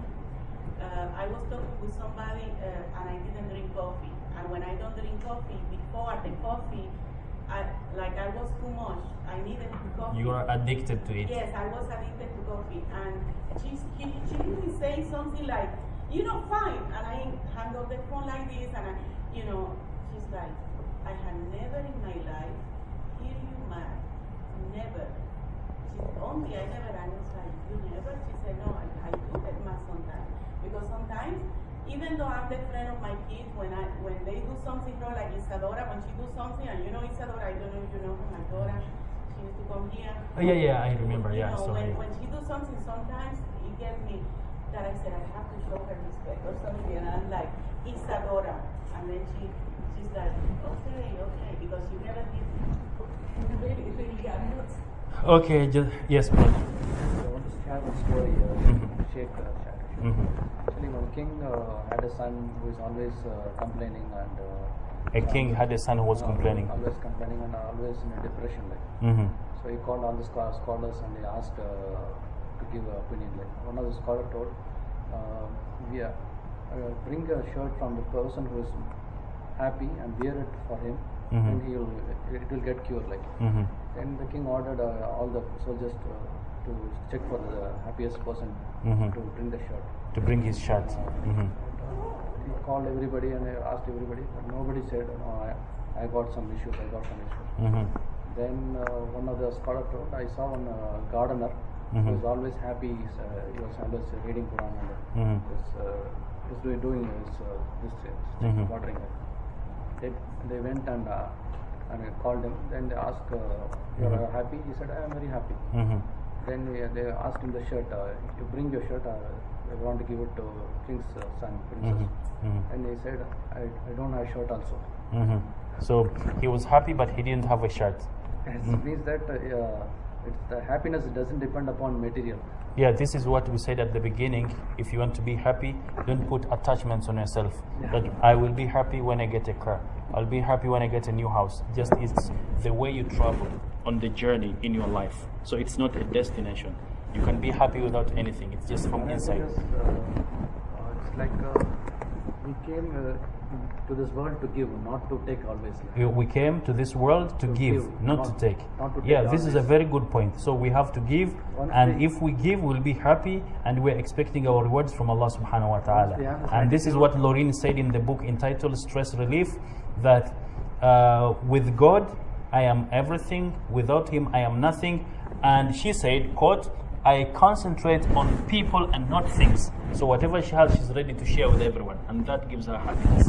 I was talking with somebody and I didn't drink coffee. And when I don't drink coffee, before the coffee, I was too much. I needed coffee. You are addicted to it. Yes, I was addicted to coffee. And she didn't say something like, fine. And I hung up the phone like this. And you know, she's like, I had never in my life hear you mad. Never. She told me I never, and I was like, you never? She said, no, I do get mad sometimes. Because sometimes, even though I'm the friend of my kids, when they do something wrong, like Isadora, when she do something, and you know Isadora, I don't know if you know her, my daughter, she used to come here. Oh, yeah, I remember, You yeah. know, So when she do something, sometimes it gets me that I said I have to show her respect or something, and I'm like, Isadora, and then she's like, okay, because she never did really got nuts. okay, yes, brother. I want to share one story, Sheikh Shah. Actually, one king had a son who is always complaining and A king had a son who was complaining. always complaining and always in a depression. Like. So he called all the scholars and he asked to give an opinion. Like one of the scholars told, bring a shirt from the person who is happy and wear it for him, and it will get cured. Like. Then the king ordered all the soldiers to check for the happiest person to bring the shirt. To bring his shirt. He called everybody and asked everybody, but nobody said, no, I got some issues. Then one of the scholars told, I saw one gardener who was always happy. He was always reading Quran and was doing this watering. They went and called him. Then they asked, you are happy? He said, I am very happy. Then they asked him the shirt. You bring your shirt. I want to give it to king's son, princess. And he said, I don't have a shirt also. So he was happy, but he didn't have a shirt. It means that the happiness doesn't depend upon material. Yeah, this is what we said at the beginning. If you want to be happy, don't put attachments on yourself. That I will be happy when I get a car. I'll be happy when I get a new house. Just it's the way you travel on the journey in your life. So it's not a destination. You can be happy without anything. It's just from inside. It's like we came to this world to give, not to take always. We came to this world to give, not to take. Yeah, this is a very good point. So we have to give, and if we give, we'll be happy, and we're expecting our rewards from Allah subhanahu wa ta'ala. And this is what Laureen said in the book entitled Stress Relief, that with God, I am everything. Without Him, I am nothing. And she said, quote, I concentrate on people and not things. So whatever she has, she's ready to share with everyone, and that gives her happiness.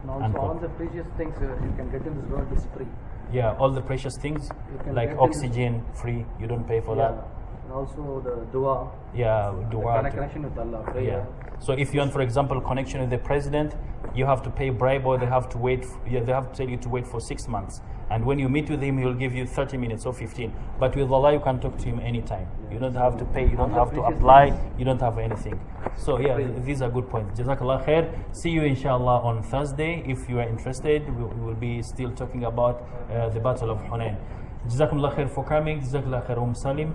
And also, all the precious things you can get in this world is free. Yeah, all the precious things like oxygen, free. You don't pay for that. And also the dua. Yeah, dua. The connection with Allah. Prayer. Yeah. So if you want, for example, connection with the president, you have to pay bribe, or they have to wait. They have to tell you to wait for 6 months. And when you meet with him, he will give you 30 minutes or 15. But with Allah, you can talk to him anytime. You don't have to pay. You don't have to apply. You don't have anything. So yeah, these are good points. Jazakallah khair. See you inshallah on Thursday. If you are interested, we will be still talking about the Battle of Hunain. Jazakumullah khair for coming. Jazakallah khair, Salim.